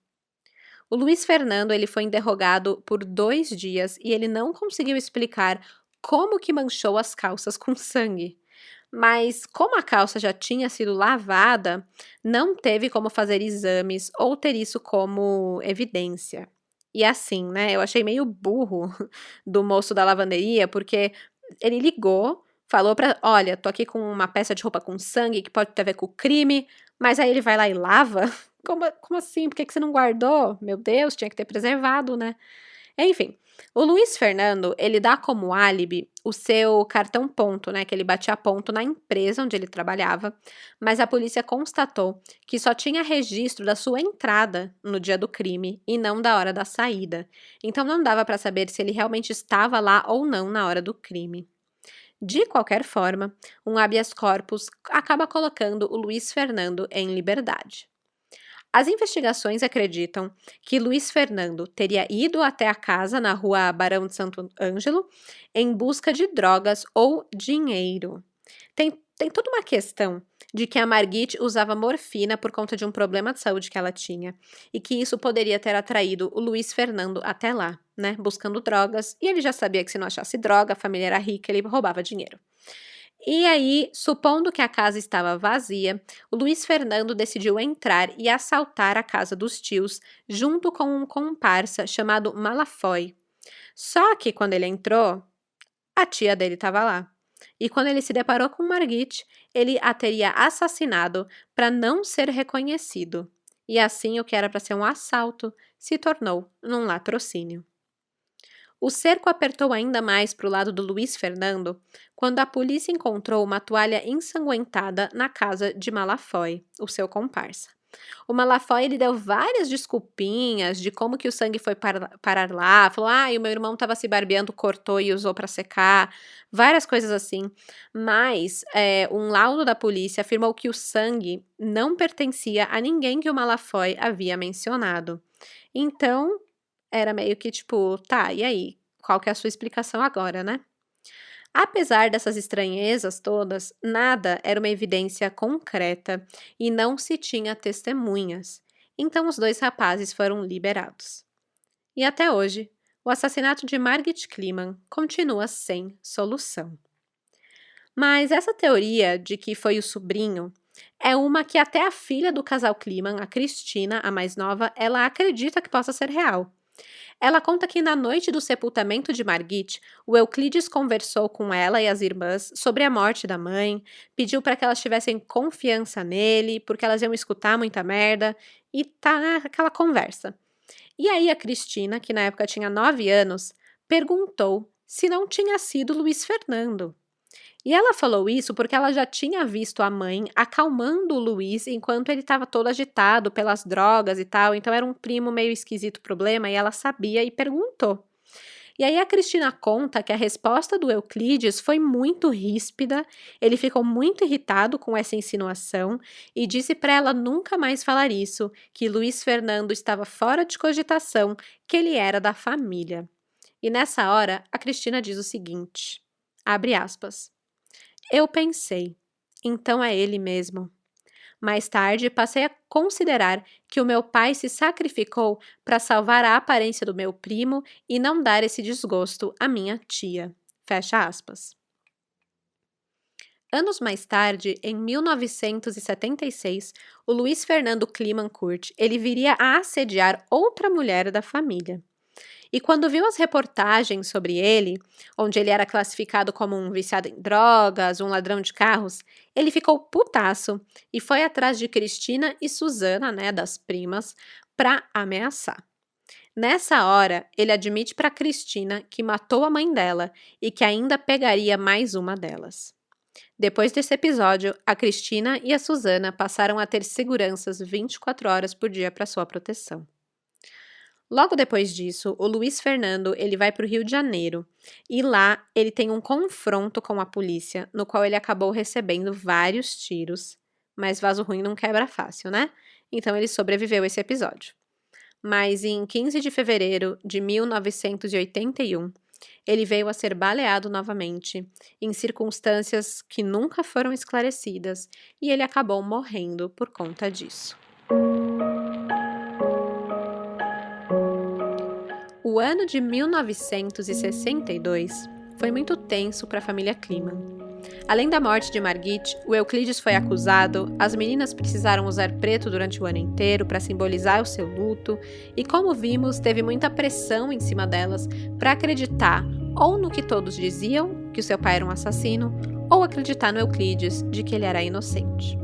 O Luiz Fernando ele foi interrogado por 2 dias e ele não conseguiu explicar como que manchou as calças com sangue. Mas como a calça já tinha sido lavada, não teve como fazer exames ou ter isso como evidência. E assim, né, eu achei meio burro do moço da lavanderia, porque ele ligou, falou pra: "Olha, tô aqui com uma peça de roupa com sangue que pode ter a ver com o crime", mas aí ele vai lá e lava? Como assim? Por que que você não guardou? Meu Deus, tinha que ter preservado, né. Enfim, o Luiz Fernando, ele dá como álibi o seu cartão ponto, né, que ele batia ponto na empresa onde ele trabalhava, mas a polícia constatou que só tinha registro da sua entrada no dia do crime e não da hora da saída. Então não dava para saber se ele realmente estava lá ou não na hora do crime. De qualquer forma, um habeas corpus acaba colocando o Luiz Fernando em liberdade. As investigações acreditam que Luiz Fernando teria ido até a casa na rua Barão de Santo Ângelo em busca de drogas ou dinheiro. Tem toda uma questão de que a Margit usava morfina por conta de um problema de saúde que ela tinha e que isso poderia ter atraído o Luiz Fernando até lá, né, buscando drogas, e ele já sabia que se não achasse droga, a família era rica, ele roubava dinheiro. E aí, supondo que a casa estava vazia, o Luiz Fernando decidiu entrar e assaltar a casa dos tios, junto com um comparsa chamado Malafoy. Só que quando ele entrou, a tia dele estava lá. E quando ele se deparou com Margit, ele a teria assassinado para não ser reconhecido. E assim, o que era para ser um assalto se tornou num latrocínio. O cerco apertou ainda mais para o lado do Luiz Fernando quando a polícia encontrou uma toalha ensanguentada na casa de Malafoy, o seu comparsa. O Malafoy ele deu várias desculpinhas de como que o sangue foi parar lá, falou: "Ah, o meu irmão estava se barbeando, cortou e usou para secar", várias coisas assim. Mas um laudo da polícia afirmou que o sangue não pertencia a ninguém que o Malafoy havia mencionado. Então era meio que tipo: "Tá, e aí? Qual que é a sua explicação agora, né?". Apesar dessas estranhezas todas, nada era uma evidência concreta e não se tinha testemunhas. Então os 2 rapazes foram liberados. E até hoje, o assassinato de Margit Kliman continua sem solução. Mas essa teoria de que foi o sobrinho é uma que até a filha do casal Kliman, a Cristina, a mais nova, ela acredita que possa ser real. Ela conta que na noite do sepultamento de Margit, o Euclides conversou com ela e as irmãs sobre a morte da mãe, pediu para que elas tivessem confiança nele, porque elas iam escutar muita merda, e tá, né, aquela conversa. E aí a Cristina, que na época tinha 9 anos, perguntou se não tinha sido Luiz Fernando. E ela falou isso porque ela já tinha visto a mãe acalmando o Luiz enquanto ele estava todo agitado pelas drogas e tal, então era um primo meio esquisito o problema e ela sabia e perguntou. E aí a Cristina conta que a resposta do Euclides foi muito ríspida, ele ficou muito irritado com essa insinuação e disse para ela nunca mais falar isso, que Luiz Fernando estava fora de cogitação, que ele era da família. E nessa hora, a Cristina diz o seguinte, abre aspas: "Eu pensei, então é ele mesmo. Mais tarde, passei a considerar que o meu pai se sacrificou para salvar a aparência do meu primo e não dar esse desgosto à minha tia." Fecha aspas. Anos mais tarde, em 1976, o Luiz Fernando Climancurt, ele viria a assediar outra mulher da família. E quando viu as reportagens sobre ele, onde ele era classificado como um viciado em drogas, um ladrão de carros, ele ficou putaço e foi atrás de Cristina e Susana, né, das primas, para ameaçar. Nessa hora, ele admite para Cristina que matou a mãe dela e que ainda pegaria mais uma delas. Depois desse episódio, a Cristina e a Susana passaram a ter seguranças 24 horas por dia para sua proteção. Logo depois disso, o Luiz Fernando ele vai para o Rio de Janeiro e lá ele tem um confronto com a polícia, no qual ele acabou recebendo vários tiros, mas vaso ruim não quebra fácil, né? Então ele sobreviveu a esse episódio. Mas em 15 de fevereiro de 1981, ele veio a ser baleado novamente, em circunstâncias que nunca foram esclarecidas, e ele acabou morrendo por conta disso. O ano de 1962 foi muito tenso para a família Kliman. Além da morte de Margit, o Euclides foi acusado, as meninas precisaram usar preto durante o ano inteiro para simbolizar o seu luto, e como vimos, teve muita pressão em cima delas para acreditar ou no que todos diziam, que o seu pai era um assassino, ou acreditar no Euclides, de que ele era inocente.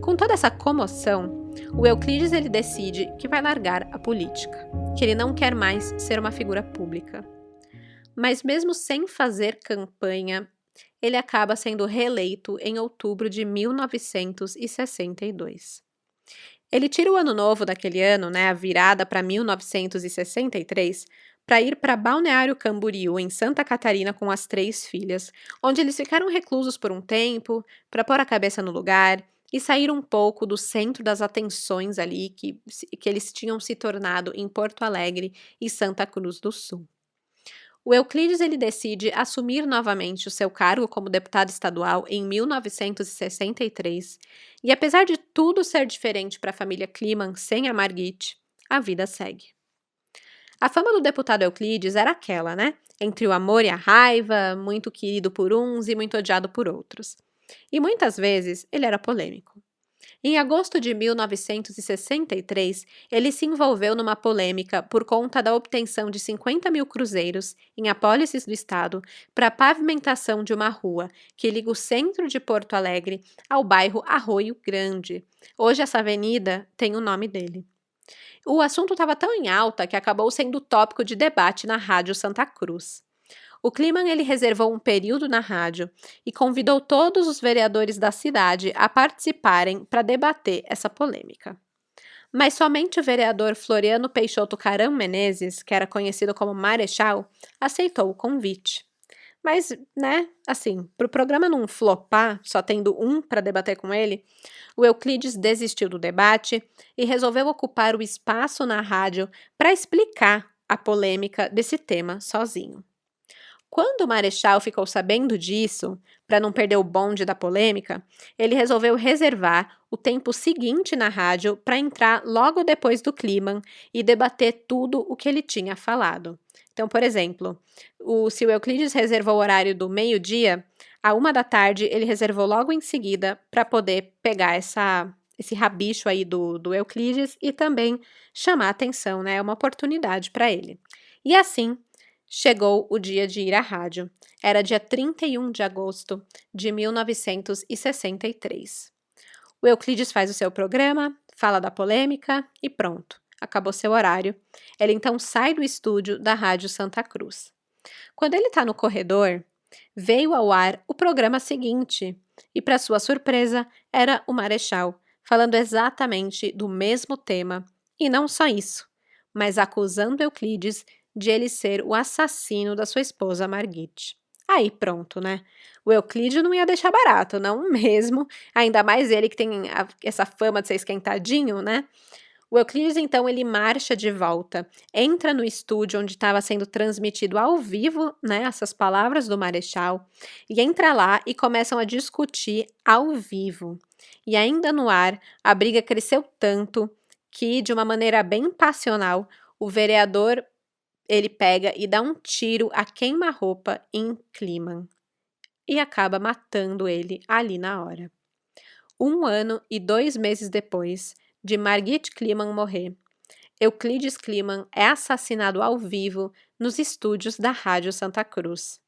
Com toda essa comoção, o Euclides ele decide que vai largar a política, que ele não quer mais ser uma figura pública. Mas mesmo sem fazer campanha, ele acaba sendo reeleito em outubro de 1962. Ele tira o ano novo daquele ano, a virada para 1963, para ir para Balneário Camboriú, em Santa Catarina, com as 3 filhas, onde eles ficaram reclusos por um tempo, para pôr a cabeça no lugar e sair um pouco do centro das atenções ali que eles tinham se tornado em Porto Alegre e Santa Cruz do Sul. O Euclides ele decide assumir novamente o seu cargo como deputado estadual em 1963, e apesar de tudo ser diferente para a família Kliman sem a Margit, a vida segue. A fama do deputado Euclides era aquela, entre o amor e a raiva, muito querido por uns e muito odiado por outros. E muitas vezes ele era polêmico. Em agosto de 1963, ele se envolveu numa polêmica por conta da obtenção de 50 mil cruzeiros em apólices do Estado para a pavimentação de uma rua que liga o centro de Porto Alegre ao bairro Arroio Grande. Hoje essa avenida tem o nome dele. O assunto estava tão em alta que acabou sendo tópico de debate na Rádio Santa Cruz. O Kliman ele reservou um período na rádio e convidou todos os vereadores da cidade a participarem para debater essa polêmica. Mas somente o vereador Floriano Peixoto Caram Menezes, que era conhecido como Marechal, aceitou o convite. Mas, para o programa não flopar, só tendo um para debater com ele, o Euclides desistiu do debate e resolveu ocupar o espaço na rádio para explicar a polêmica desse tema sozinho. Quando o Marechal ficou sabendo disso, para não perder o bonde da polêmica, ele resolveu reservar o tempo seguinte na rádio para entrar logo depois do Kliman e debater tudo o que ele tinha falado. Então, por exemplo, se o Euclides reservou o horário do meio-dia, à 13h ele reservou logo em seguida para poder pegar esse rabicho aí do Euclides e também chamar a atenção, É uma oportunidade para ele. E assim, chegou o dia de ir à rádio. Era dia 31 de agosto de 1963. O Euclides faz o seu programa, fala da polêmica e pronto, acabou seu horário. Ele então sai do estúdio da Rádio Santa Cruz. Quando ele está no corredor, veio ao ar o programa seguinte e, para sua surpresa, era o Marechal, falando exatamente do mesmo tema, e não só isso, mas acusando Euclides de ele ser o assassino da sua esposa Margit. Aí pronto, O Euclides não ia deixar barato, não mesmo, ainda mais ele que tem essa fama de ser esquentadinho, O Euclides, então, ele marcha de volta, entra no estúdio onde estava sendo transmitido ao vivo, essas palavras do Marechal, e entra lá e começam a discutir ao vivo. E ainda no ar, a briga cresceu tanto que, de uma maneira bem passional, o vereador ele pega e dá um tiro a queima-roupa em Kliman e acaba matando ele ali na hora. 1 ano e 2 meses depois de Margit Kliman morrer, Euclides Kliman é assassinado ao vivo nos estúdios da Rádio Santa Cruz.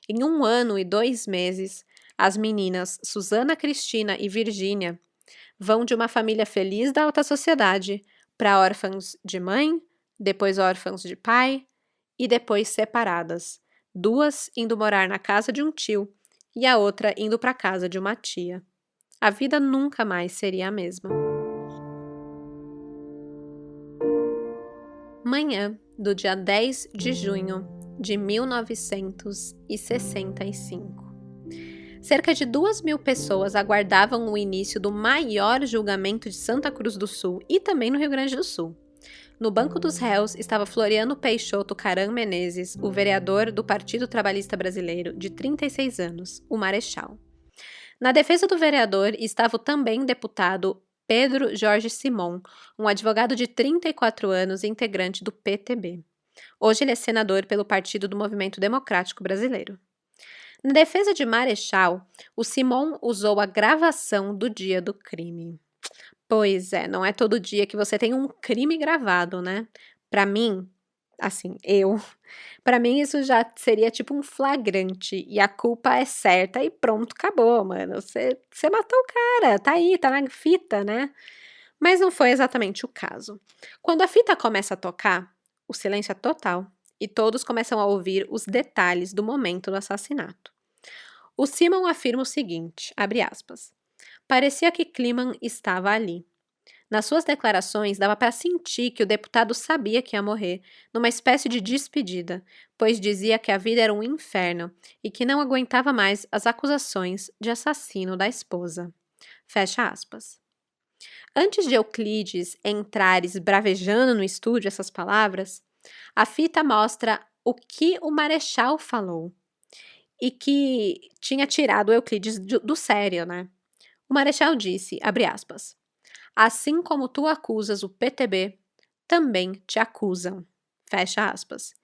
Em 1 ano e 2 meses, as meninas Susana, Cristina e Virgínia vão de uma família feliz da alta sociedade para órfãos de mãe, depois órfãos de pai e depois separadas, 2 indo morar na casa de um tio e a outra indo para casa de uma tia. A vida nunca mais seria a mesma. Manhã do dia 10 de junho de 1965. Cerca de 2.000 pessoas aguardavam o início do maior julgamento de Santa Cruz do Sul e também no Rio Grande do Sul. No banco dos réus estava Floriano Peixoto Caram Menezes, o vereador do Partido Trabalhista Brasileiro, de 36 anos, o Marechal. Na defesa do vereador estava o também deputado Pedro Jorge Simon, um advogado de 34 anos e integrante do PTB. Hoje ele é senador pelo Partido do Movimento Democrático Brasileiro. Na defesa de Marechal, o Simon usou a gravação do dia do crime. Pois é, não é todo dia que você tem um crime gravado, né? Pra mim, assim, pra mim isso já seria tipo um flagrante e a culpa é certa e pronto, acabou, mano. Você matou o cara, tá aí, tá na fita, né? Mas não foi exatamente o caso. Quando a fita começa a tocar, o silêncio é total e todos começam a ouvir os detalhes do momento do assassinato. O Simon afirma o seguinte, abre aspas, parecia que Kliman estava ali. Nas suas declarações, dava para sentir que o deputado sabia que ia morrer, numa espécie de despedida, pois dizia que a vida era um inferno e que não aguentava mais as acusações de assassino da esposa. Fecha aspas. Antes de Euclides entrar esbravejando no estúdio essas palavras, a fita mostra o que o Marechal falou e que tinha tirado Euclides do sério, né? O Marechal disse, abre aspas, assim como tu acusas o PTB, também te acusam, fecha aspas.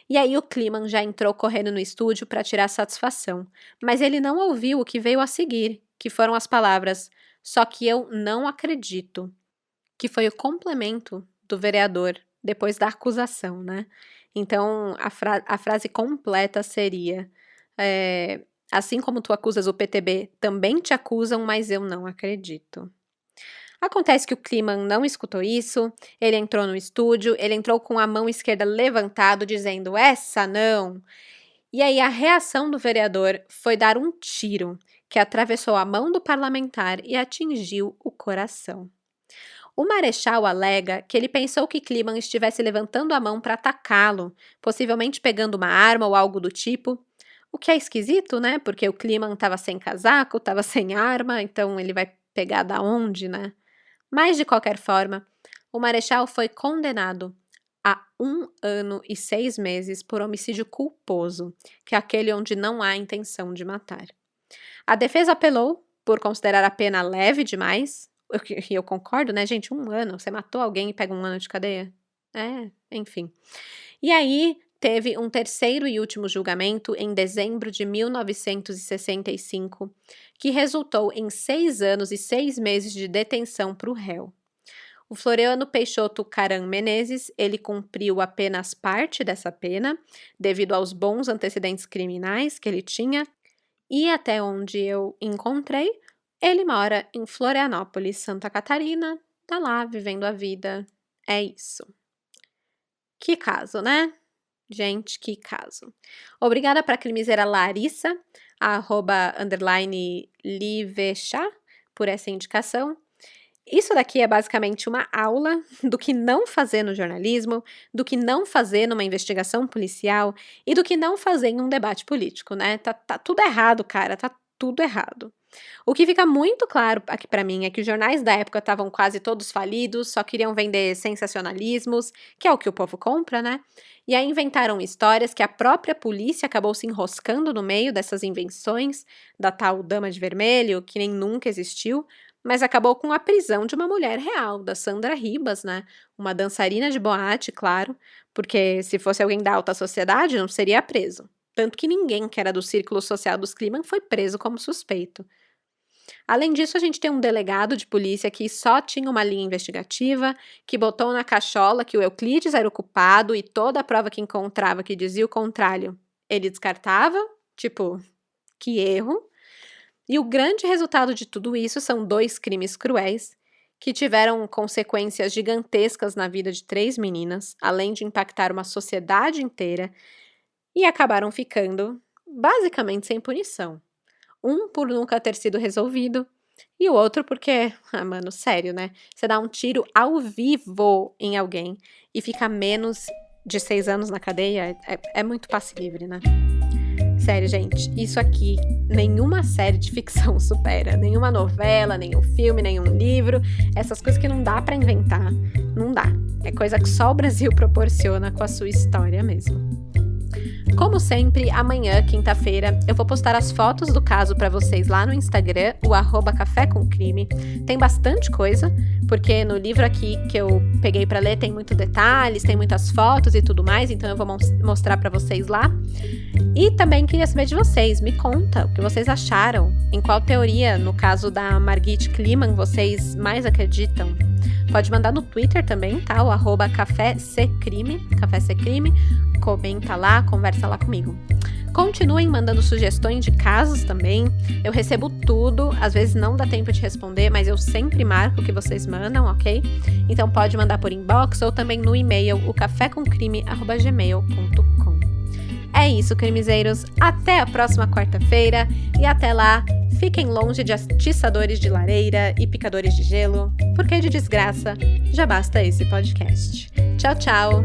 E aí o Kliman já entrou correndo no estúdio para tirar satisfação, mas ele não ouviu o que veio a seguir, que foram as palavras, só que eu não acredito, que foi o complemento do vereador depois da acusação, né? Então, a frase completa seria, assim como tu acusas o PTB, também te acusam, mas eu não acredito. Acontece que o Kliman não escutou isso, ele entrou no estúdio, ele entrou com a mão esquerda levantada, dizendo, essa não! E aí a reação do vereador foi dar um tiro, que atravessou a mão do parlamentar e atingiu o coração. O Marechal alega que ele pensou que Kliman estivesse levantando a mão para atacá-lo, possivelmente pegando uma arma ou algo do tipo, o que é esquisito, né? Porque o Kliman estava sem casaco, estava sem arma, então ele vai pegar da onde, né? Mas, de qualquer forma, o Marechal foi condenado a 1 ano e 6 meses por homicídio culposo, que é aquele onde não há intenção de matar. A defesa apelou por considerar a pena leve demais, e eu concordo, né, gente? 1 ano, você matou alguém e pega 1 ano de cadeia? Enfim. E aí, teve um terceiro e último julgamento em dezembro de 1965, que resultou em 6 anos e 6 meses de detenção para o réu. O Floriano Peixoto Caram Menezes, ele cumpriu apenas parte dessa pena, devido aos bons antecedentes criminais que ele tinha, e até onde eu encontrei, ele mora em Florianópolis, Santa Catarina, tá lá vivendo a vida, é isso. Que caso, né? Gente, que caso. Obrigada para a crimiseira Larissa, @_Livechá, por essa indicação. Isso daqui é basicamente uma aula do que não fazer no jornalismo, do que não fazer numa investigação policial e do que não fazer em um debate político, né? Tá tudo errado, cara, tá tudo errado. O que fica muito claro aqui para mim é que os jornais da época estavam quase todos falidos, só queriam vender sensacionalismos, que é o que o povo compra, né? E aí inventaram histórias que a própria polícia acabou se enroscando no meio dessas invenções, da tal Dama de Vermelho, que nem nunca existiu, mas acabou com a prisão de uma mulher real, da Sandra Ribas, né? Uma dançarina de boate, claro, porque se fosse alguém da alta sociedade, não seria preso. Tanto que ninguém que era do círculo social dos Kliman foi preso como suspeito. Além disso, a gente tem um delegado de polícia que só tinha uma linha investigativa, que botou na cachola que o Euclides era o culpado e toda a prova que encontrava que dizia o contrário, ele descartava, tipo, que erro. E o grande resultado de tudo isso são 2 crimes cruéis, que tiveram consequências gigantescas na vida de 3 meninas, além de impactar uma sociedade inteira, e acabaram ficando basicamente sem punição. Um por nunca ter sido resolvido, e o outro porque, mano, sério, né? Você dá um tiro ao vivo em alguém e fica menos de 6 anos na cadeia, é muito passe livre, né? Sério, gente, isso aqui nenhuma série de ficção supera, nenhuma novela, nenhum filme, nenhum livro, essas coisas que não dá pra inventar, não dá. É coisa que só o Brasil proporciona com a sua história mesmo. Como sempre, amanhã, quinta-feira, eu vou postar as fotos do caso pra vocês lá no Instagram, o @cafécomcrime. Tem bastante coisa, porque no livro aqui que eu peguei pra ler tem muitos detalhes, tem muitas fotos e tudo mais, então eu vou mostrar pra vocês lá. E também queria saber de vocês, me conta o que vocês acharam, em qual teoria, no caso da Margit Kliman, vocês mais acreditam. Pode mandar no Twitter também, tá? O @caféccrime, comenta lá, conversa lá comigo. Continuem mandando sugestões de casos também, eu recebo tudo, às vezes não dá tempo de responder, mas eu sempre marco o que vocês mandam, ok? Então pode mandar por inbox ou também no e-mail, o cafécomcrime@gmail.com. É isso, crimezeiros, até a próxima quarta-feira e até lá, fiquem longe de atiçadores de lareira e picadores de gelo, porque de desgraça já basta esse podcast. Tchau, tchau!